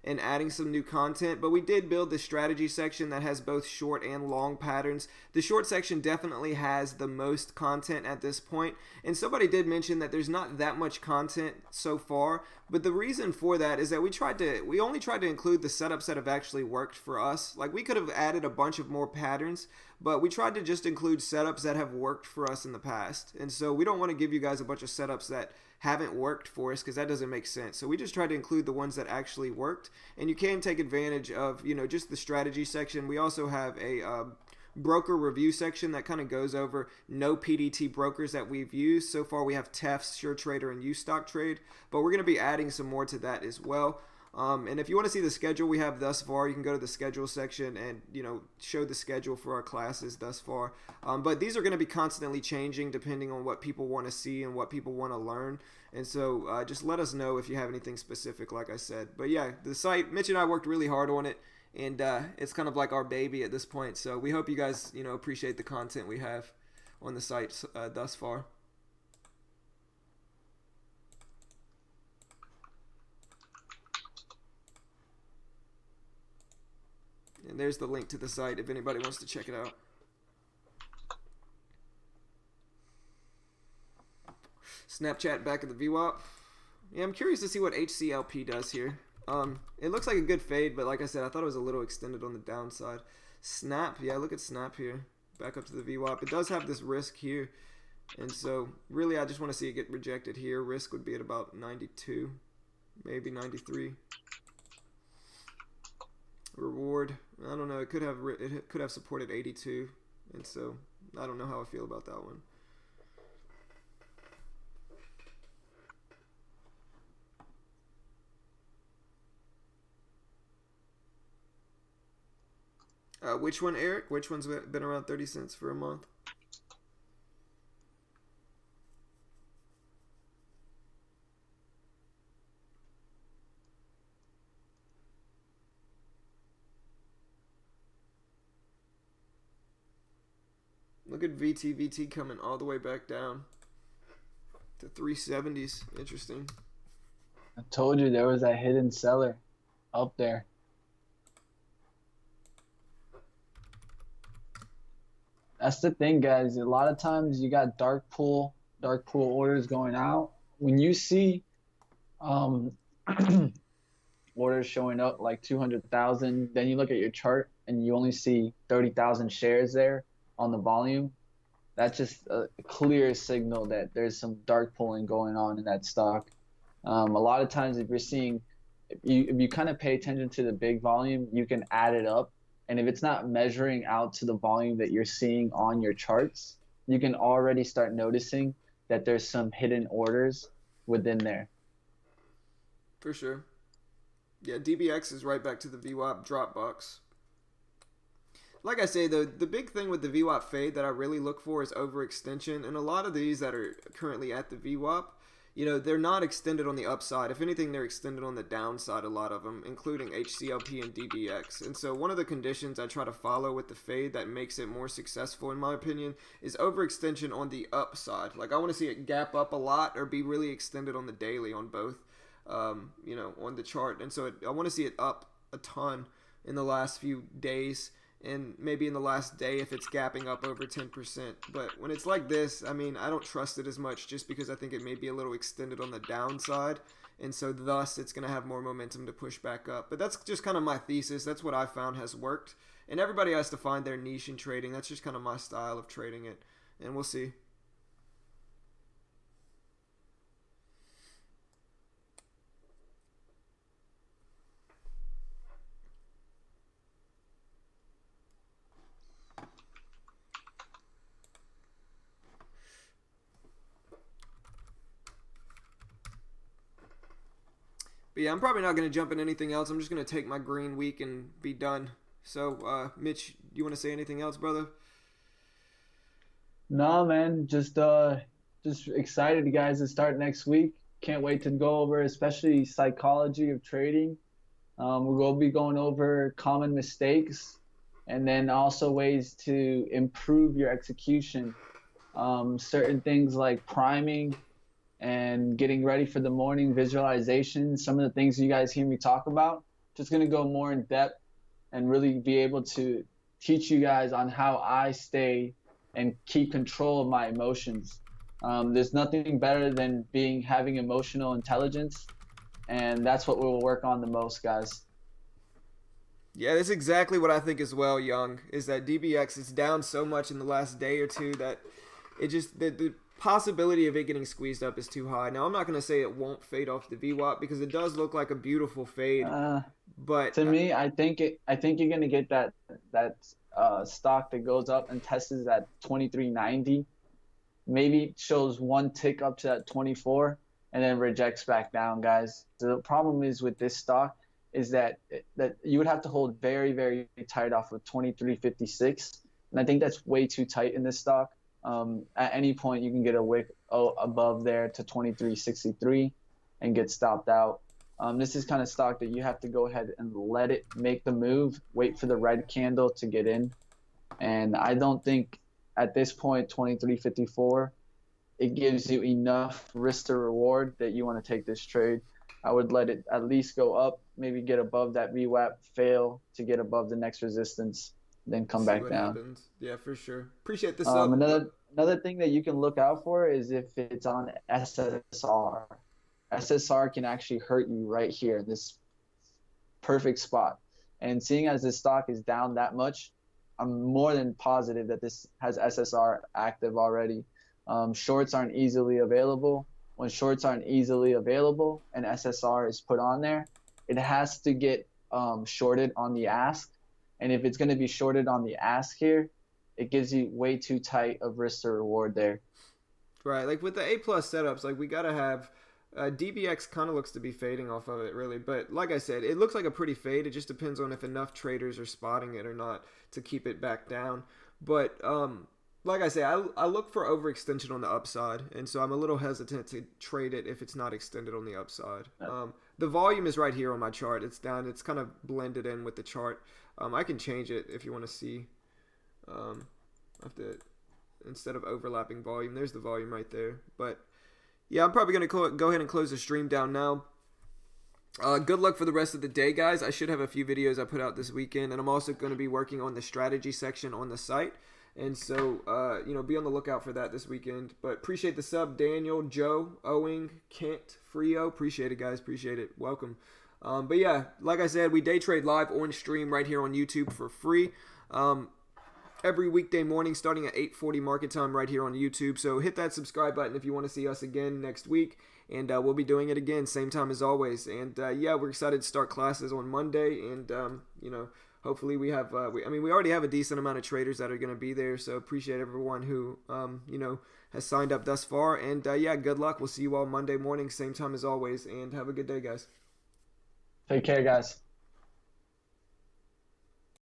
and adding some new content. But we did build the strategy section that has both short and long patterns. The short section definitely has the most content at this point. And somebody did mention that there's not that much content so far. But the reason for that is that we only tried to include the setups that have actually worked for us. Like, we could have added a bunch of more patterns, but we tried to just include setups that have worked for us in the past. And so we don't want to give you guys a bunch of setups that haven't worked for us, because that doesn't make sense. So we just tried to include the ones that actually worked, and you can take advantage of just the strategy section. We also have a broker review section that kind of goes over no PDT brokers that we've used. So far we have TEFS, SureTrader, and Ustock Trade, but we're going to be adding some more to that as well. And if you want to see the schedule we have thus far, you can go to the schedule section and show the schedule for our classes thus far. But these are going to be constantly changing depending on what people want to see and what people want to learn. And so just let us know if you have anything specific, like I said. But yeah, the site, Mitch and I worked really hard on it, and it's kind of like our baby at this point. So we hope you guys appreciate the content we have on the site thus far. And there's the link to the site if anybody wants to check it out. Snapchat back at the VWAP. Yeah, I'm curious to see what HCLP does here. It looks like a good fade, but like I said, I thought it was a little extended on the downside. Snap, yeah, look at Snap here. Back up to the VWAP. It does have this risk here. And so, really, I just want to see it get rejected here. Risk would be at about 92, maybe 93. Reward, I don't know. It could have supported 82, and so I don't know how I feel about that one. Which one, Eric? Which one's been around 30 cents for a month? Look at VT coming all the way back down to 370s. Interesting. I told you there was a hidden seller up there. That's the thing, guys. A lot of times you got dark pool orders going out. When you see orders showing up like 200,000, then you look at your chart and you only see 30,000 shares there on the volume. That's just a clear signal that there's some dark pulling going on in that stock. A lot of times if you kind of pay attention to the big volume, you can add it up. And if it's not measuring out to the volume that you're seeing on your charts, you can already start noticing that there's some hidden orders within there. For sure. Yeah, DBX is right back to the VWAP drop box. Like I say, the big thing with the VWAP fade that I really look for is overextension. And a lot of these that are currently at the VWAP, they're not extended on the upside. If anything, they're extended on the downside, a lot of them, including HCLP and DBX. And so one of the conditions I try to follow with the fade that makes it more successful, in my opinion, is overextension on the upside. Like, I want to see it gap up a lot or be really extended on the daily on both, on the chart. And so I want to see it up a ton in the last few days. And maybe in the last day if it's gapping up over 10%. But when it's like this, I don't trust it as much just because I think it may be a little extended on the downside. And so thus it's going to have more momentum to push back up. But that's just kind of my thesis. That's what I found has worked. And everybody has to find their niche in trading. That's just kind of my style of trading it. And we'll see. But yeah, I'm probably not going to jump in anything else. I'm just going to take my green week and be done. So, Mitch, you want to say anything else, brother? No, man, just excited, guys, to start next week. Can't wait to go over, especially psychology of trading. We'll be going over common mistakes and then also ways to improve your execution. Certain things like priming and getting ready for the morning visualization, some of the things you guys hear me talk about. Just going to go more in depth and really be able to teach you guys on how I stay and keep control of my emotions. There's nothing better than having emotional intelligence, and that's what we'll work on the most, guys. Yeah, that's exactly what I think as well, Young, is that DBX is down so much in the last day or two that it just the possibility of it getting squeezed up is too high. Now, I'm not going to say it won't fade off the VWAP because it does look like a beautiful fade. But to me, I think you're going to get that stock that goes up and tests at 23.90. Maybe shows one tick up to that 24 and then rejects back down, guys. The problem is with this stock, is that you would have to hold very, very tight off of 23.56, and I think that's way too tight in this stock. At any point, you can get a wick above there to 23.63 and get stopped out. This is kind of stock that you have to go ahead and let it make the move, wait for the red candle to get in. And I don't think at this point, 23.54, it gives you enough risk to reward that you want to take this trade. I would let it at least go up, maybe get above that VWAP, fail to get above the next resistance, then come See back what down. happens. Yeah, for sure. Appreciate this up. Another thing that you can look out for is if it's on SSR. SSR can actually hurt you right here in this perfect spot. And seeing as this stock is down that much, I'm more than positive that this has SSR active already. Shorts aren't easily available. When shorts aren't easily available and SSR is put on there, it has to get shorted on the ask. And if it's going to be shorted on the ask here, it gives you way too tight of risk to reward there. Right, like with the A+ setups, like we got to have DBX kind of looks to be fading off of it, really. But like I said, it looks like a pretty fade. It just depends on if enough traders are spotting it or not to keep it back down. But like I say, I look for overextension on the upside, and so I'm a little hesitant to trade it if it's not extended on the upside. The volume is right here on my chart. It's down. It's kind of blended in with the chart. I can change it if you want to see. I have to, instead of overlapping volume, there's the volume right there. But yeah, I'm probably going to go ahead and close the stream down now. Good luck for the rest of the day, guys. I should have a few videos I put out this weekend, and I'm also going to be working on the strategy section on the site. And so, be on the lookout for that this weekend. But appreciate the sub, Daniel, Joe, Owing, Kent, Frio. Appreciate it, guys. Appreciate it. Welcome. But yeah, like I said, we day trade live on stream right here on YouTube for free. Every weekday morning starting at 8:40 market time right here on YouTube. So hit that subscribe button if you want to see us again next week. And we'll be doing it again, same time as always. And we're excited to start classes on Monday. And, hopefully we have, we already have a decent amount of traders that are going to be there. So appreciate everyone who, has signed up thus far. And good luck. We'll see you all Monday morning, same time as always. And have a good day, guys. Take care, guys.